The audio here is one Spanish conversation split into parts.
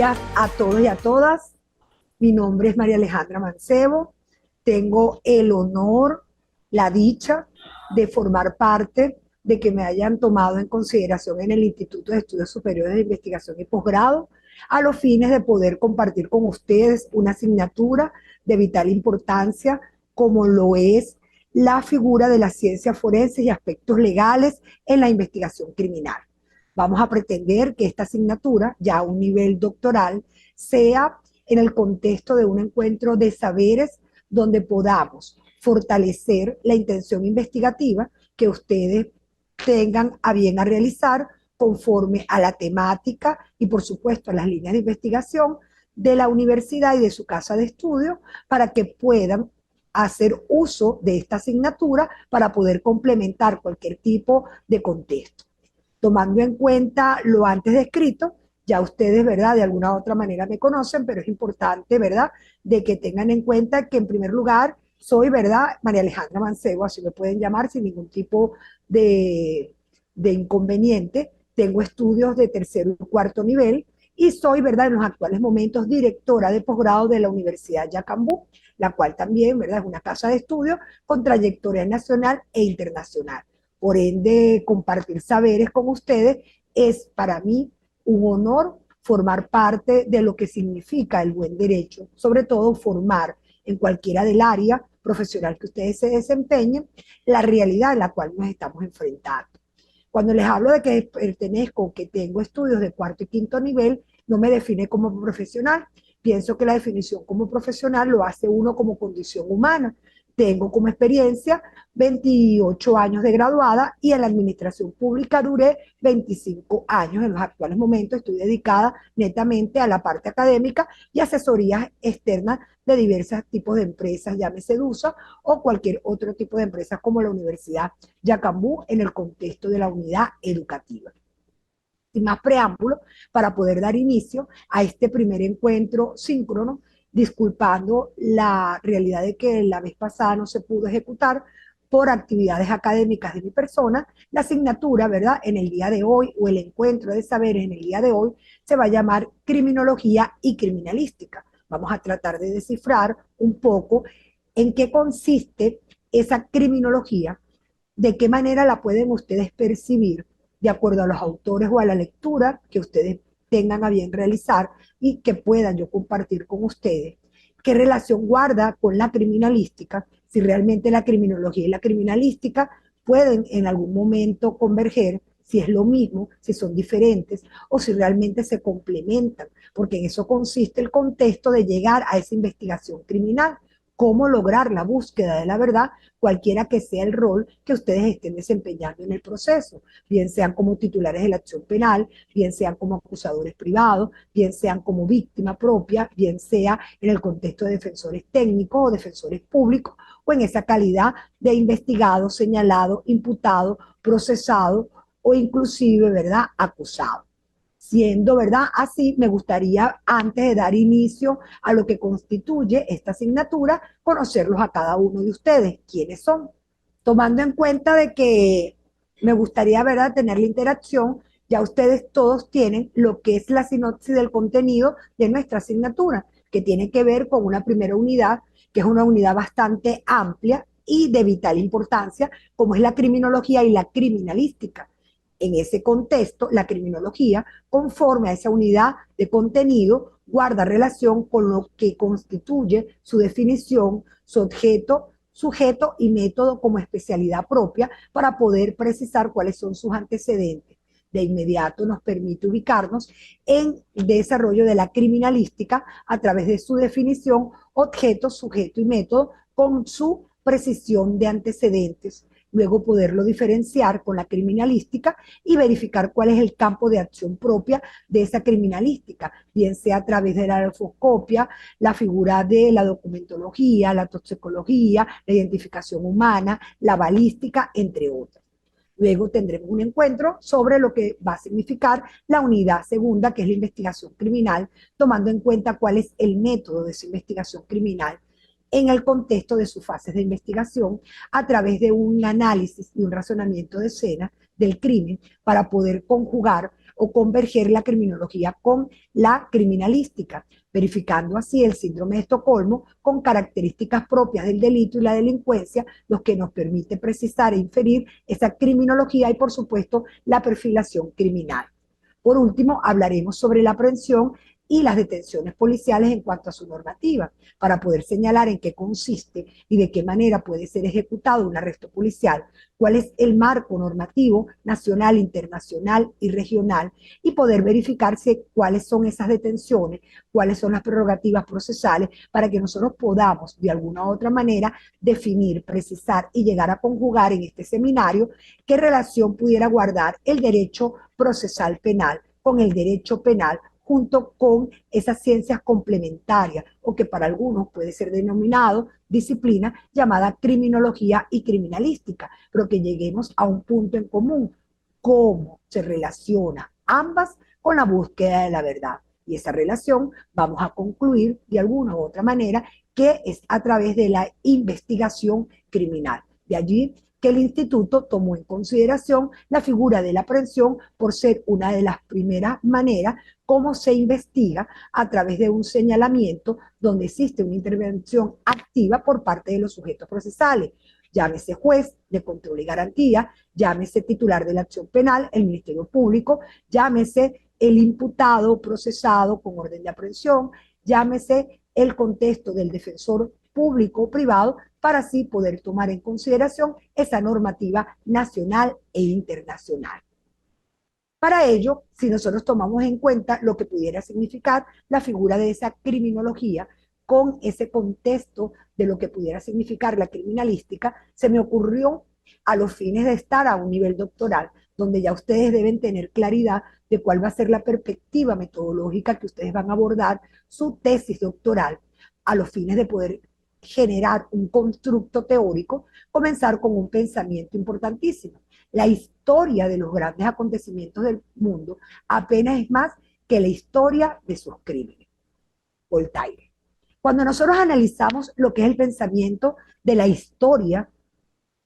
días a todos y a todas. Mi nombre es María Alejandra Mancebo. Tengo el honor, la dicha de formar parte de que me hayan tomado en consideración en el Instituto de Estudios Superiores de Investigación y Posgrado a los fines de poder compartir con ustedes una asignatura de vital importancia como lo es la figura de las ciencias forenses y aspectos legales en la investigación criminal. Vamos a pretender que esta asignatura, ya a un nivel doctoral, sea en el contexto de un encuentro de saberes donde podamos fortalecer la intención investigativa que ustedes tengan a bien a realizar conforme a la temática y por supuesto a las líneas de investigación de la universidad y de su casa de estudio para que puedan hacer uso de esta asignatura para poder complementar cualquier tipo de contexto. Tomando en cuenta lo antes descrito, ya ustedes, ¿verdad? De alguna u otra manera me conocen, pero es importante, ¿verdad? De que tengan en cuenta que en primer lugar soy, ¿verdad? María Alejandra Mancebo, así me pueden llamar sin ningún tipo de inconveniente. Tengo estudios de tercero y cuarto nivel y soy, ¿verdad? En los actuales momentos directora de posgrado de la Universidad Yacambú, la cual también, ¿verdad? Es una casa de estudio con trayectoria nacional e internacional. Por ende, compartir saberes con ustedes es para mí un honor formar parte de lo que significa el buen derecho, sobre todo formar en cualquiera del área profesional que ustedes se desempeñen, la realidad en la cual nos estamos enfrentando. Cuando les hablo de que pertenezco, que tengo estudios de cuarto y quinto nivel, no me define como profesional. Pienso que la definición como profesional lo hace uno como condición humana. Tengo como experiencia 28 años de graduada y en la administración pública duré 25 años. En los actuales momentos estoy dedicada netamente a la parte académica y asesorías externas de diversos tipos de empresas, llámese DUSA o cualquier otro tipo de empresas como la Universidad Yacambú en el contexto de la unidad educativa. Sin más preámbulo, para poder dar inicio a este primer encuentro síncrono, disculpando la realidad de que la vez pasada no se pudo ejecutar por actividades académicas de mi persona, la asignatura, ¿verdad? En el día de hoy, o el encuentro de saberes en el día de hoy, se va a llamar Criminología y Criminalística. Vamos a tratar de descifrar un poco en qué consiste esa criminología, de qué manera la pueden ustedes percibir de acuerdo a los autores o a la lectura que ustedes tengan a bien realizar y que puedan yo compartir con ustedes, qué relación guarda con la criminalística, si realmente la criminología y la criminalística pueden en algún momento converger, si es lo mismo, si son diferentes o si realmente se complementan, porque en eso consiste el contexto de llegar a esa investigación criminal, cómo lograr la búsqueda de la verdad, cualquiera que sea el rol que ustedes estén desempeñando en el proceso, bien sean como titulares de la acción penal, bien sean como acusadores privados, bien sean como víctima propia, bien sea en el contexto de defensores técnicos o defensores públicos, o en esa calidad de investigado, señalado, imputado, procesado o inclusive, ¿verdad?, acusado. Siendo, ¿verdad?, así, me gustaría, antes de dar inicio a lo que constituye esta asignatura, conocerlos a cada uno de ustedes, quiénes son, tomando en cuenta de que me gustaría, ¿verdad?, tener la interacción. Ya ustedes todos tienen lo que es la sinopsis del contenido de nuestra asignatura, que tiene que ver con una primera unidad, que es una unidad bastante amplia y de vital importancia, como es la criminología y la criminalística. En ese contexto, la criminología, conforme a esa unidad de contenido, guarda relación con lo que constituye su definición, su objeto, sujeto y método como especialidad propia para poder precisar cuáles son sus antecedentes. De inmediato nos permite ubicarnos en el desarrollo de la criminalística a través de su definición, objeto, sujeto y método con su precisión de antecedentes, luego poderlo diferenciar con la criminalística y verificar cuál es el campo de acción propia de esa criminalística, bien sea a través de la alfoscopia, la figura de la documentología, la toxicología, la identificación humana, la balística, entre otras. Luego tendremos un encuentro sobre lo que va a significar la unidad segunda, que es la investigación criminal, tomando en cuenta cuál es el método de esa investigación criminal en el contexto de sus fases de investigación a través de un análisis y un razonamiento de escena del crimen para poder conjugar o converger la criminología con la criminalística, verificando así el síndrome de Estocolmo con características propias del delito y la delincuencia, lo que nos permite precisar e inferir esa criminología y, por supuesto, la perfilación criminal. Por último, hablaremos sobre la aprehensión y las detenciones policiales en cuanto a su normativa, para poder señalar en qué consiste y de qué manera puede ser ejecutado un arresto policial, cuál es el marco normativo nacional, internacional y regional, y poder verificarse cuáles son esas detenciones, cuáles son las prerrogativas procesales, para que nosotros podamos de alguna u otra manera definir, precisar y llegar a conjugar en este seminario qué relación pudiera guardar el derecho procesal penal con el derecho penal, junto con esas ciencias complementarias, o que para algunos puede ser denominado disciplina llamada criminología y criminalística, pero que lleguemos a un punto en común: cómo se relaciona ambas con la búsqueda de la verdad. Y esa relación vamos a concluir de alguna u otra manera que es a través de la investigación criminal. De allí que el instituto tomó en consideración la figura de la aprehensión por ser una de las primeras maneras como se investiga, a través de un señalamiento donde existe una intervención activa por parte de los sujetos procesales, llámese juez de control y garantía, llámese titular de la acción penal, el Ministerio Público, llámese el imputado procesado con orden de aprehensión, llámese el contexto del defensor público o privado, para así poder tomar en consideración esa normativa nacional e internacional. Para ello, si nosotros tomamos en cuenta lo que pudiera significar la figura de esa criminología con ese contexto de lo que pudiera significar la criminalística, se me ocurrió, a los fines de estar a un nivel doctoral, donde ya ustedes deben tener claridad de cuál va a ser la perspectiva metodológica que ustedes van a abordar su tesis doctoral, a los fines de poder generar un constructo teórico, comenzar con un pensamiento importantísimo. La historia de los grandes acontecimientos del mundo apenas es más que la historia de sus crímenes. Voltaire. Cuando nosotros analizamos lo que es el pensamiento de la historia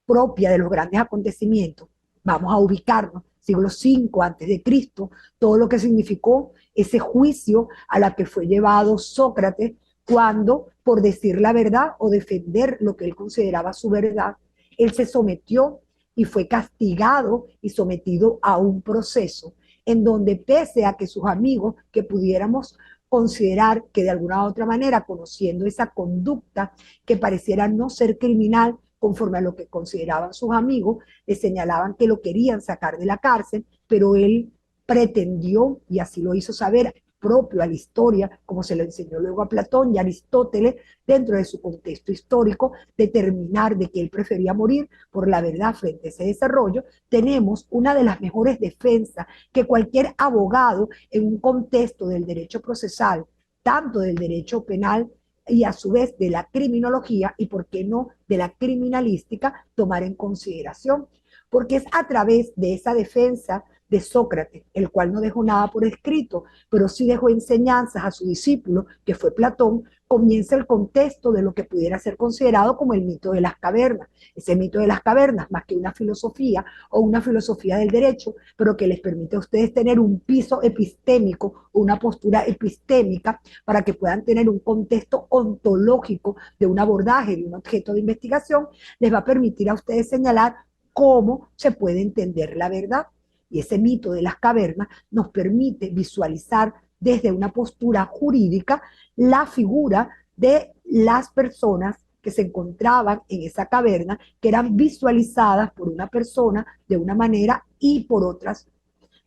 propia de los grandes acontecimientos, vamos a ubicarnos siglo V antes de Cristo, todo lo que significó ese juicio a la que fue llevado Sócrates cuando, por decir la verdad o defender lo que él consideraba su verdad, él se sometió y fue castigado y sometido a un proceso en donde, pese a que sus amigos, que pudiéramos considerar que de alguna u otra manera, conociendo esa conducta que pareciera no ser criminal conforme a lo que consideraban sus amigos, le señalaban que lo querían sacar de la cárcel, pero él pretendió, y así lo hizo saber, propio a la historia, como se lo enseñó luego a Platón y a Aristóteles, dentro de su contexto histórico, determinar de que él prefería morir por la verdad frente a ese desarrollo. Tenemos una de las mejores defensas que cualquier abogado en un contexto del derecho procesal, tanto del derecho penal y a su vez de la criminología, y por qué no de la criminalística, tomar en consideración, porque es a través de esa defensa de Sócrates, el cual no dejó nada por escrito, pero sí dejó enseñanzas a su discípulo, que fue Platón, comienza el contexto de lo que pudiera ser considerado como el mito de las cavernas. Ese mito de las cavernas, más que una filosofía o una filosofía del derecho, pero que les permite a ustedes tener un piso epistémico, una postura epistémica, para que puedan tener un contexto ontológico de un abordaje, de un objeto de investigación, les va a permitir a ustedes señalar cómo se puede entender la verdad. Y ese mito de las cavernas nos permite visualizar desde una postura jurídica la figura de las personas que se encontraban en esa caverna, que eran visualizadas por una persona de una manera y por otras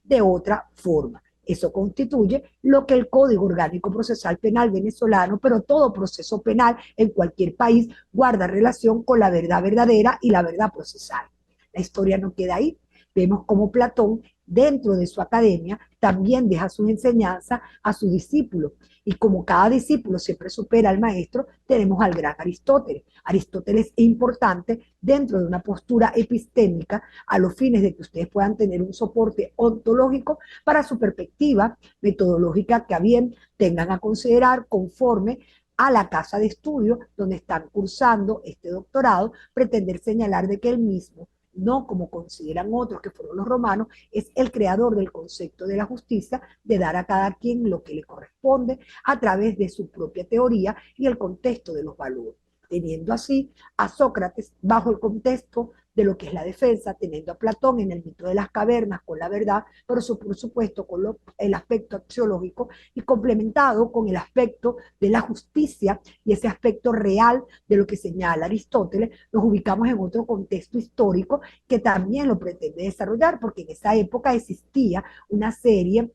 de otra forma. Eso constituye lo que el Código Orgánico Procesal Penal venezolano, pero todo proceso penal en cualquier país, guarda relación con la verdad verdadera y la verdad procesal. La historia no queda ahí. Vemos cómo Platón, dentro de su academia, también deja sus enseñanzas a sus discípulos. Y como cada discípulo siempre supera al maestro, tenemos al gran Aristóteles. Aristóteles es importante dentro de una postura epistémica, a los fines de que ustedes puedan tener un soporte ontológico para su perspectiva metodológica, que a bien tengan a considerar conforme a la casa de estudio donde están cursando este doctorado, pretender señalar de que el mismo no como consideran otros que fueron los romanos, es el creador del concepto de la justicia, de dar a cada quien lo que le corresponde a través de su propia teoría y el contexto de los valores, teniendo así a Sócrates bajo el contexto de lo que es la defensa, teniendo a Platón en el mito de las cavernas con la verdad, pero por supuesto con el aspecto axiológico y complementado con el aspecto de la justicia y ese aspecto real de lo que señala Aristóteles, nos ubicamos en otro contexto histórico que también lo pretende desarrollar, porque en esa época existía una serie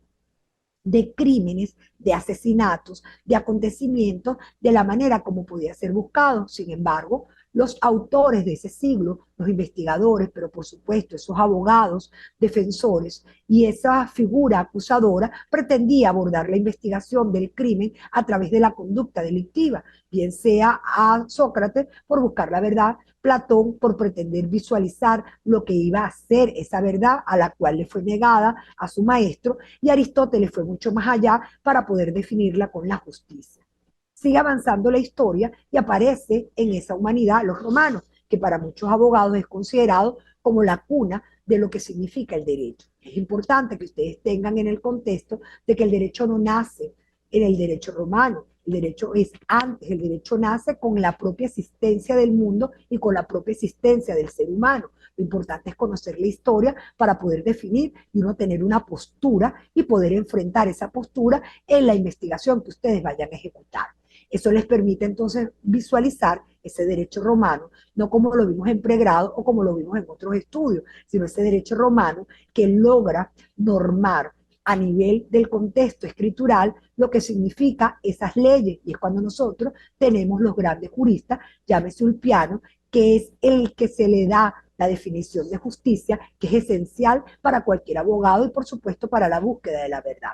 de crímenes, de asesinatos, de acontecimientos, de la manera como podía ser buscado. Sin embargo, los autores de ese siglo, los investigadores, pero por supuesto esos abogados, defensores y esa figura acusadora pretendía abordar la investigación del crimen a través de la conducta delictiva, bien sea a Sócrates por buscar la verdad, Platón por pretender visualizar lo que iba a ser esa verdad a la cual le fue negada a su maestro, y Aristóteles fue mucho más allá para poder definirla con la justicia. Sigue avanzando la historia y aparece en esa humanidad los romanos, que para muchos abogados es considerado como la cuna de lo que significa el derecho. Es importante que ustedes tengan en el contexto de que el derecho no nace en el derecho romano, el derecho es antes, el derecho nace con la propia existencia del mundo y con la propia existencia del ser humano. Lo importante es conocer la historia para poder definir y uno tener una postura y poder enfrentar esa postura en la investigación que ustedes vayan a ejecutar. Eso les permite entonces visualizar ese derecho romano, no como lo vimos en pregrado o como lo vimos en otros estudios, sino ese derecho romano que logra normar a nivel del contexto escritural lo que significa esas leyes. Y es cuando nosotros tenemos los grandes juristas, llámese Ulpiano, que es el que se le da la definición de justicia, que es esencial para cualquier abogado y por supuesto para la búsqueda de la verdad.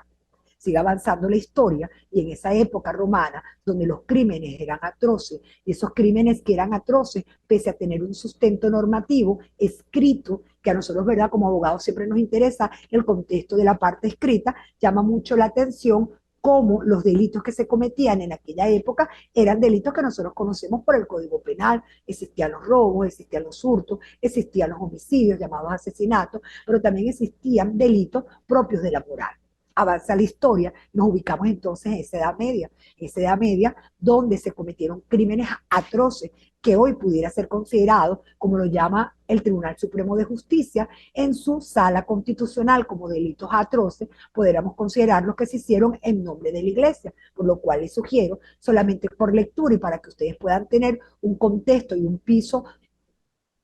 Sigue avanzando la historia y en esa época romana, donde los crímenes eran atroces, y esos crímenes que eran atroces, pese a tener un sustento normativo escrito, que a nosotros, ¿verdad?, como abogados siempre nos interesa el contexto de la parte escrita, llama mucho la atención cómo los delitos que se cometían en aquella época eran delitos que nosotros conocemos por el Código Penal. Existían los robos, existían los hurtos, existían los homicidios llamados asesinatos, pero también existían delitos propios de la moral. Avanza la historia, nos ubicamos entonces en esa edad media donde se cometieron crímenes atroces que hoy pudiera ser considerado, como lo llama el Tribunal Supremo de Justicia, en su sala constitucional como delitos atroces, podríamos considerar los que se hicieron en nombre de la Iglesia, por lo cual les sugiero, solamente por lectura y para que ustedes puedan tener un contexto y un piso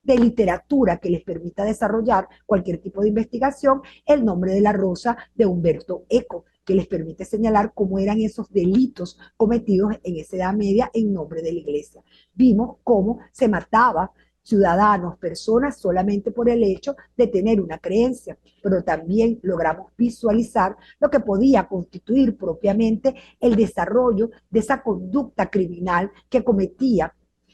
de literatura que les permita desarrollar cualquier tipo de investigación, El nombre de la rosa de Humberto Eco, que les permite señalar cómo eran esos delitos cometidos en esa Edad Media en nombre de la Iglesia. Vimos cómo se mataba ciudadanos, personas, solamente por el hecho de tener una creencia, pero también logramos visualizar lo que podía constituir propiamente el desarrollo de esa conducta criminal que cometía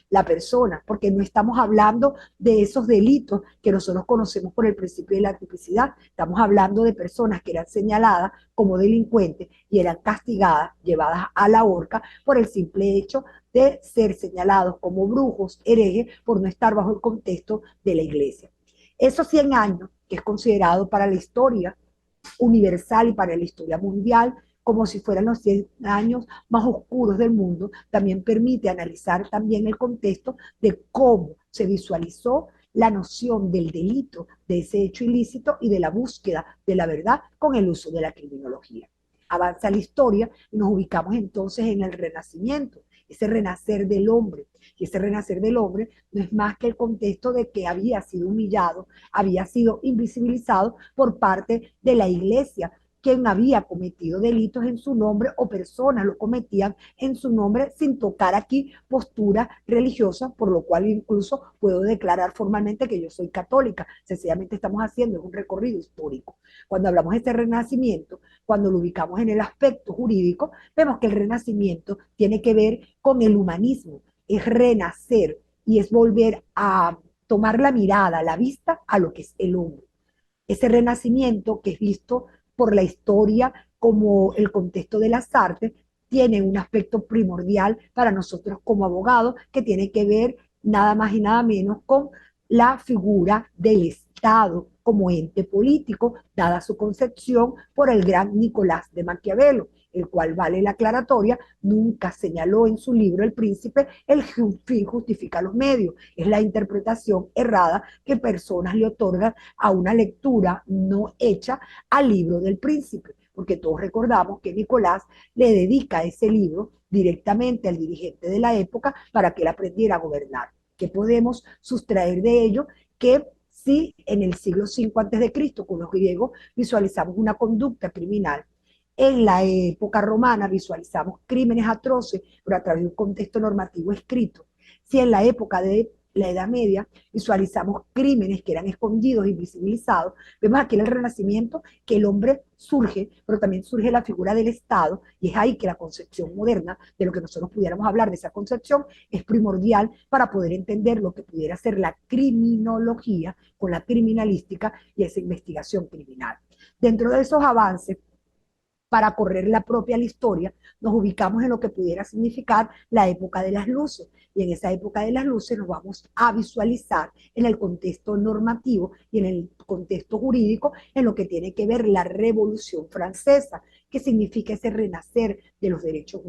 la persona, porque no estamos hablando de esos delitos que nosotros conocemos por el principio de la tipicidad, estamos hablando de personas que eran señaladas como delincuentes y eran castigadas, llevadas a la horca por el simple hecho de ser señalados como brujos, herejes, por no estar bajo el contexto de la iglesia. Esos 100 años, que es considerado para la historia universal y para la historia mundial, como si fueran los 100 años más oscuros del mundo, también permite analizar también el contexto de cómo se visualizó la noción del delito, de ese hecho ilícito y de la búsqueda de la verdad con el uso de la criminología. Avanza la historia y nos ubicamos entonces en el Renacimiento, ese renacer del hombre. Y ese renacer del hombre no es más que el contexto de que había sido humillado, había sido invisibilizado por parte de la iglesia, quien había cometido delitos en su nombre o personas lo cometían en su nombre sin tocar aquí postura religiosa, por lo cual incluso puedo declarar formalmente que yo soy católica. Sencillamente estamos haciendo un recorrido histórico. Cuando hablamos de este renacimiento, cuando lo ubicamos en el aspecto jurídico, vemos que el renacimiento tiene que ver con el humanismo, es renacer y es volver a tomar la mirada, la vista a lo que es el hombre. Ese renacimiento que es visto por la historia como el contexto de las artes tiene un aspecto primordial para nosotros como abogados que tiene que ver nada más y nada menos con la figura del Estado como ente político, dada su concepción por el gran Nicolás de Maquiavelo, el cual, vale la aclaratoria, nunca señaló en su libro El Príncipe el fin justifica los medios. Es la interpretación errada que personas le otorgan a una lectura no hecha al libro del Príncipe, porque todos recordamos que Nicolás le dedica ese libro directamente al dirigente de la época para que él aprendiera a gobernar. ¿Qué podemos sustraer de ello? Que si en el siglo V antes de Cristo con los griegos visualizamos una conducta criminal, en la época romana visualizamos crímenes atroces, pero a través de un contexto normativo escrito. Si en la época de la Edad Media visualizamos crímenes que eran escondidos, invisibilizados, vemos aquí en el Renacimiento que el hombre surge, pero también surge la figura del Estado, y es ahí que la concepción moderna, de lo que nosotros pudiéramos hablar de esa concepción, es primordial para poder entender lo que pudiera ser la criminología con la criminalística y esa investigación criminal. Dentro de esos avances, para correr la propia la historia, nos ubicamos en lo que pudiera significar la época de las luces. Y en esa época de las luces nos vamos a visualizar en el contexto normativo y en el contexto jurídico en lo que tiene que ver la Revolución Francesa, que significa ese renacer de los derechos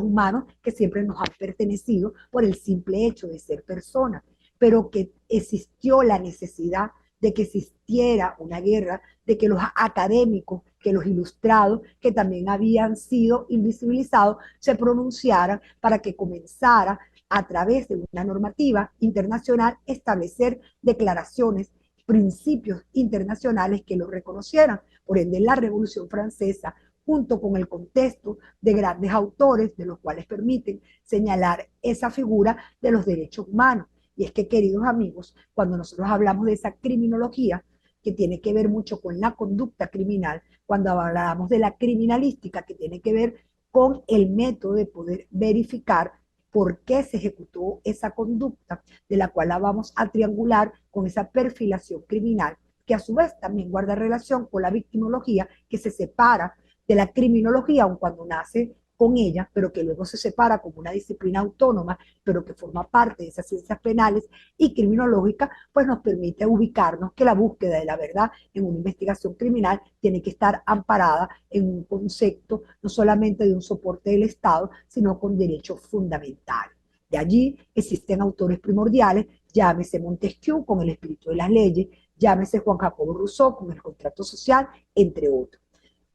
humanos que siempre nos han pertenecido por el simple hecho de ser personas, pero que existió la necesidad de que existiera una guerra, de que los académicos, que los ilustrados, que también habían sido invisibilizados, se pronunciaran para que comenzara a través de una normativa internacional establecer declaraciones, principios internacionales que lo reconocieran. Por ende, la Revolución Francesa, junto con el contexto de grandes autores, de los cuales permiten señalar esa figura de los derechos humanos. Y es que, queridos amigos, cuando nosotros hablamos de esa criminología, que tiene que ver mucho con la conducta criminal, cuando hablamos de la criminalística, que tiene que ver con el método de poder verificar por qué se ejecutó esa conducta, de la cual la vamos a triangular con esa perfilación criminal, que a su vez también guarda relación con la victimología, que se separa de la criminología, aun cuando nace con ella, pero que luego se separa como una disciplina autónoma, pero que forma parte de esas ciencias penales y criminológicas, pues nos permite ubicarnos que la búsqueda de la verdad en una investigación criminal tiene que estar amparada en un concepto no solamente de un soporte del Estado, sino con derechos fundamentales. De allí existen autores primordiales, llámese Montesquieu con el espíritu de las leyes, llámese Juan Jacobo Rousseau con el contrato social, entre otros.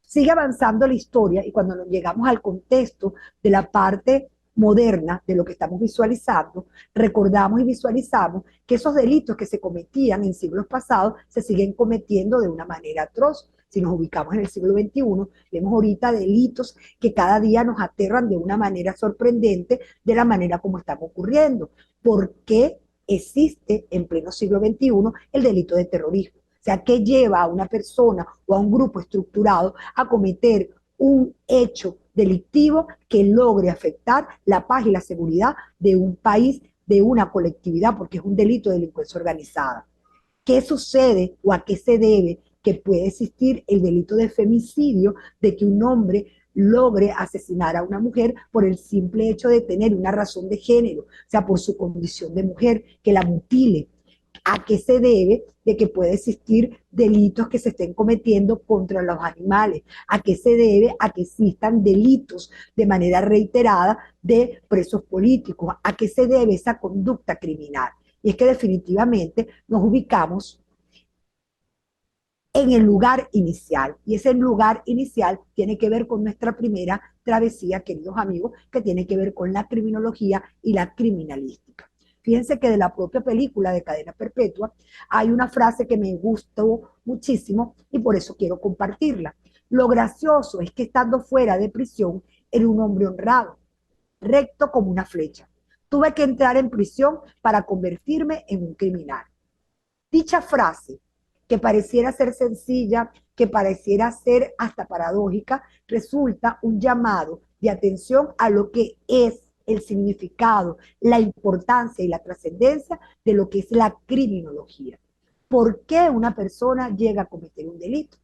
Sigue avanzando la historia y cuando nos llegamos al contexto de la parte moderna de lo que estamos visualizando, recordamos y visualizamos que esos delitos que se cometían en siglos pasados se siguen cometiendo de una manera atroz. Si nos ubicamos en el siglo XXI, vemos ahorita delitos que cada día nos aterran de una manera sorprendente, de la manera como están ocurriendo. ¿Por qué existe en pleno siglo XXI el delito de terrorismo? O sea, ¿qué lleva a una persona o a un grupo estructurado a cometer un hecho delictivo que logre afectar la paz y la seguridad de un país, de una colectividad, porque es un delito de delincuencia organizada? ¿Qué sucede o a qué se debe que puede existir el delito de femicidio, de que un hombre logre asesinar a una mujer por el simple hecho de tener una razón de género, o sea, por su condición de mujer, que la mutile? ¿A qué se debe de que puede existir delitos que se estén cometiendo contra los animales? ¿A qué se debe a que existan delitos de manera reiterada de presos políticos? ¿A qué se debe esa conducta criminal? Y es que definitivamente nos ubicamos en el lugar inicial. Y ese lugar inicial tiene que ver con nuestra primera travesía, queridos amigos, que tiene que ver con la criminología y la criminalística. Fíjense que de la propia película de Cadena Perpetua hay una frase que me gustó muchísimo y por eso quiero compartirla. Lo gracioso es que estando fuera de prisión era un hombre honrado, recto como una flecha. Tuve que entrar en prisión para convertirme en un criminal. Dicha frase, que pareciera ser sencilla, que pareciera ser hasta paradójica, resulta un llamado de atención a lo que es el significado, la importancia y la trascendencia de lo que es la criminología. ¿Por qué una persona llega a cometer un delito?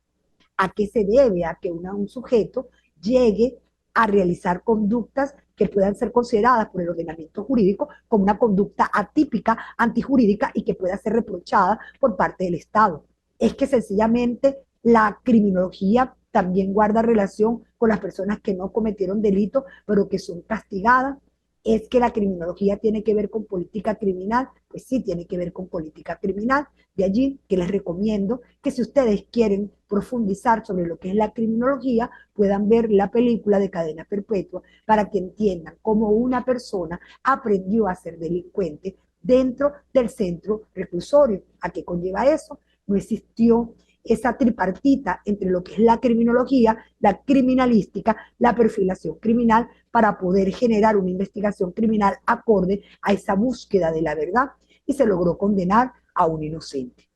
¿A qué se debe a que un sujeto llegue a realizar conductas que puedan ser consideradas por el ordenamiento jurídico como una conducta atípica, antijurídica y que pueda ser reprochada por parte del Estado. Es que sencillamente la criminología también guarda relación con las personas que no cometieron delitos, pero que son castigadas. Es que la criminología tiene que ver con política criminal, pues sí tiene que ver con política criminal. De allí que les recomiendo que si ustedes quieren profundizar sobre lo que es la criminología, puedan ver la película de Cadena Perpetua para que entiendan cómo una persona aprendió a ser delincuente dentro del centro reclusorio. ¿A qué conlleva eso? No existió esa tripartita entre lo que es la criminología, la criminalística, la perfilación criminal, para poder generar una investigación criminal acorde a esa búsqueda de la verdad, y se logró condenar a un inocente.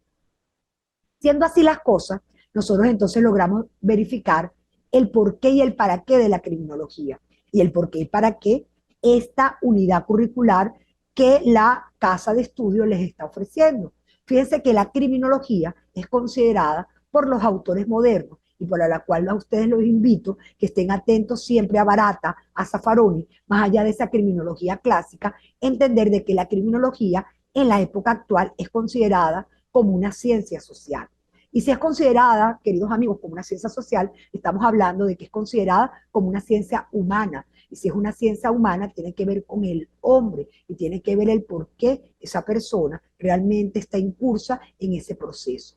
Siendo así las cosas, nosotros entonces logramos verificar el porqué y el para qué de la criminología, y el porqué y para qué esta unidad curricular que la casa de estudio les está ofreciendo. Fíjense que la criminología es considerada por los autores modernos, y por la cual a ustedes los invito que estén atentos siempre a Barata, a Zaffaroni, más allá de esa criminología clásica, entender de que la criminología en la época actual es considerada como una ciencia social. Y si es considerada, queridos amigos, como una ciencia social, estamos hablando de que es considerada como una ciencia humana. Y si es una ciencia humana, tiene que ver con el hombre y tiene que ver el por qué esa persona realmente está incursa en ese proceso.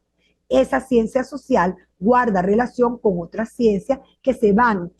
Esa ciencia social guarda relación con otras ciencias que se van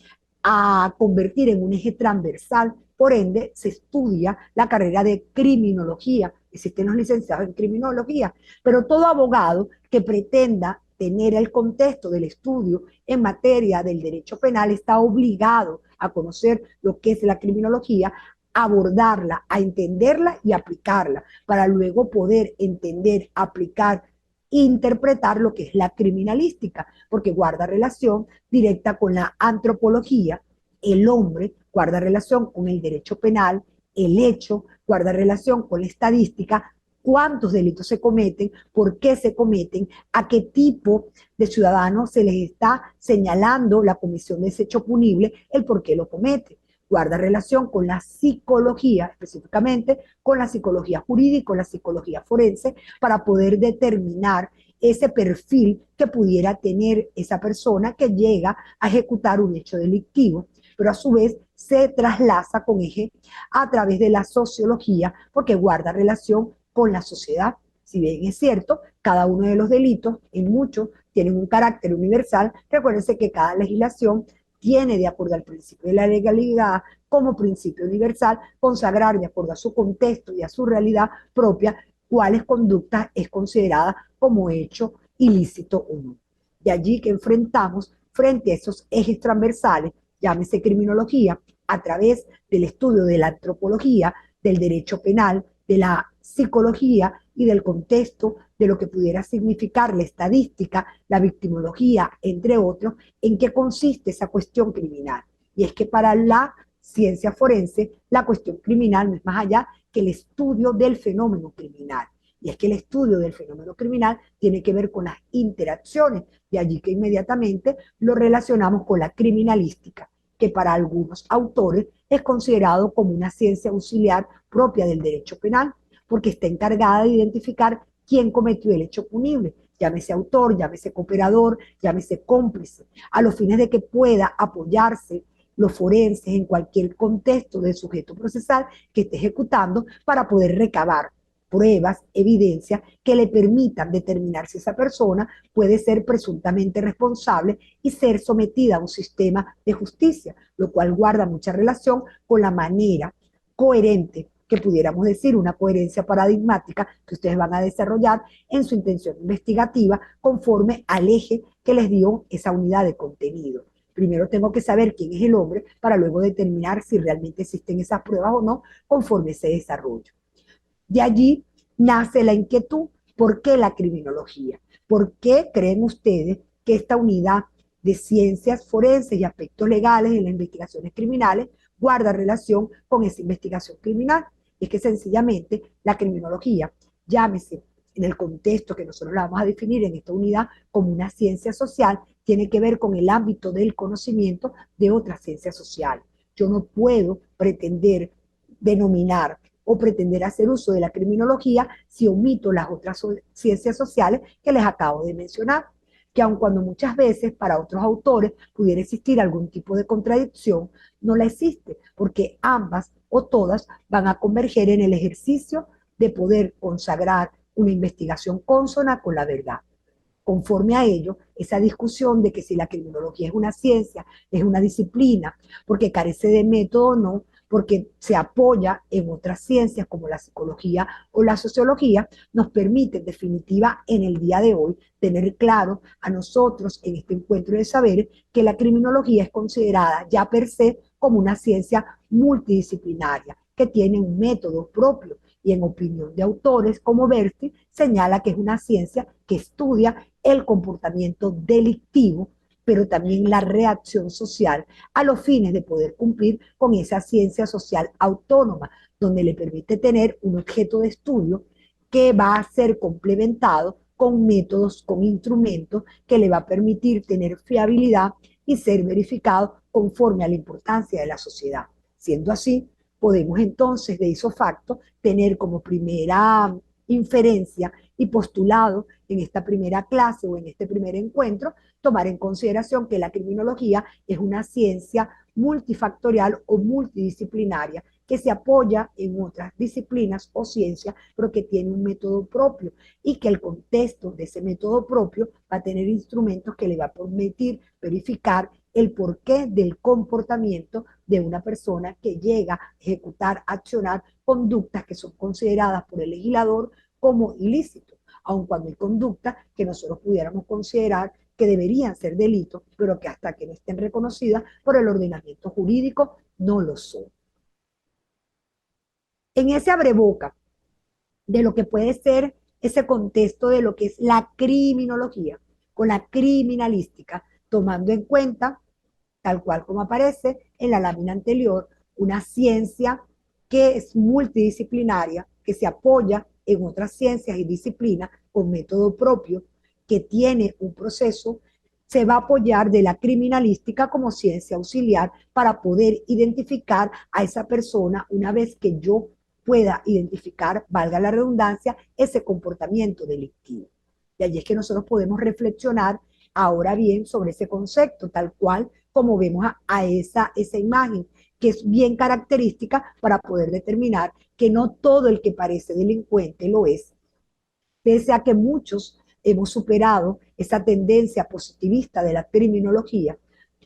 a convertir en un eje transversal. Por ende, se estudia la carrera de criminología. Existen los licenciados en criminología, pero todo abogado que pretenda tener el contexto del estudio en materia del derecho penal está obligado a conocer lo que es la criminología, a abordarla, a entenderla y aplicarla, para luego poder entender, aplicar, interpretar lo que es la criminalística, porque guarda relación directa con la antropología. El hombre guarda relación con el derecho penal, el hecho guarda relación con la estadística, cuántos delitos se cometen, por qué se cometen, a qué tipo de ciudadanos se les está señalando la comisión de ese hecho punible, el por qué lo comete. Guarda relación con la psicología, específicamente con la psicología jurídica, con la psicología forense, para poder determinar ese perfil que pudiera tener esa persona que llega a ejecutar un hecho delictivo, pero a su vez se traslasa con eje a través de la sociología, porque guarda relación con la sociedad. Si bien es cierto, cada uno de los delitos, en muchos, tienen un carácter universal, recuérdense que cada legislación tiene, de acuerdo al principio de la legalidad, como principio universal, consagrar, de acuerdo a su contexto y a su realidad propia, cuáles conductas es considerada como hecho ilícito o no. De allí que enfrentamos frente a esos ejes transversales, llámese criminología, a través del estudio de la antropología, del derecho penal, de la psicología y del contexto de lo que pudiera significar la estadística, la victimología, entre otros, en qué consiste esa cuestión criminal. Y es que para la ciencia forense, la cuestión criminal no es más allá que el estudio del fenómeno criminal. Y es que el estudio del fenómeno criminal tiene que ver con las interacciones, de allí que inmediatamente lo relacionamos con la criminalística, que para algunos autores es considerado como una ciencia auxiliar propia del derecho penal, porque está encargada de identificar quién cometió el hecho punible, llámese autor, llámese cooperador, llámese cómplice, a los fines de que pueda apoyarse los forenses en cualquier contexto del sujeto procesal que esté ejecutando para poder recabar pruebas, evidencias que le permitan determinar si esa persona puede ser presuntamente responsable y ser sometida a un sistema de justicia, lo cual guarda mucha relación con la manera coherente, que pudiéramos decir una coherencia paradigmática que ustedes van a desarrollar en su intención investigativa conforme al eje que les dio esa unidad de contenido. Primero tengo que saber quién es el hombre para luego determinar si realmente existen esas pruebas o no conforme ese desarrollo. De allí nace la inquietud. ¿Por qué la criminología? ¿Por qué creen ustedes que esta unidad de ciencias forenses y aspectos legales en las investigaciones criminales guarda relación con esa investigación criminal? Es que sencillamente la criminología, llámese en el contexto que nosotros la vamos a definir en esta unidad como una ciencia social, tiene que ver con el ámbito del conocimiento de otras ciencias sociales, Yo no puedo pretender denominar o pretender hacer uso de la criminología si omito las otras ciencias sociales que les acabo de mencionar, que aun cuando muchas veces para otros autores pudiera existir algún tipo de contradicción, no la existe, porque ambas o todas van a converger en el ejercicio de poder consagrar una investigación consona con la verdad. Conforme a ello, esa discusión de que si la criminología es una ciencia, es una disciplina, porque carece de método o no, porque se apoya en otras ciencias como la psicología o la sociología, nos permite en definitiva en el día de hoy tener claro a nosotros en este encuentro de saberes que la criminología es considerada ya per se como una ciencia multidisciplinaria, que tiene un método propio y en opinión de autores como Berti, señala que es una ciencia que estudia el comportamiento delictivo, pero también la reacción social a los fines de poder cumplir con esa ciencia social autónoma, donde le permite tener un objeto de estudio que va a ser complementado con métodos, con instrumentos que le va a permitir tener fiabilidad y ser verificado conforme a la importancia de la sociedad. Siendo así, podemos entonces de ipso facto tener como primera inferencia y postulado en esta primera clase o en este primer encuentro, tomar en consideración que la criminología es una ciencia multifactorial o multidisciplinaria que se apoya en otras disciplinas o ciencias, pero que tiene un método propio y que el contexto de ese método propio va a tener instrumentos que le va a permitir verificar el porqué del comportamiento de una persona que llega a ejecutar, accionar conductas que son consideradas por el legislador como ilícitos, aun cuando hay conductas que nosotros pudiéramos considerar que deberían ser delitos, pero que hasta que no estén reconocidas por el ordenamiento jurídico no lo son. En ese abreboca de lo que puede ser ese contexto de lo que es la criminología con la criminalística, tomando en cuenta, tal cual como aparece en la lámina anterior, una ciencia que es multidisciplinaria, que se apoya en otras ciencias y disciplinas con método propio, que tiene un proceso, se va a apoyar de la criminalística como ciencia auxiliar para poder identificar a esa persona una vez que yo pueda identificar, valga la redundancia, ese comportamiento delictivo. De allí es que nosotros podemos reflexionar ahora bien sobre ese concepto, tal cual como vemos a esa imagen, que es bien característica para poder determinar que no todo el que parece delincuente lo es, pese a que muchos hemos superado esa tendencia positivista de la criminología,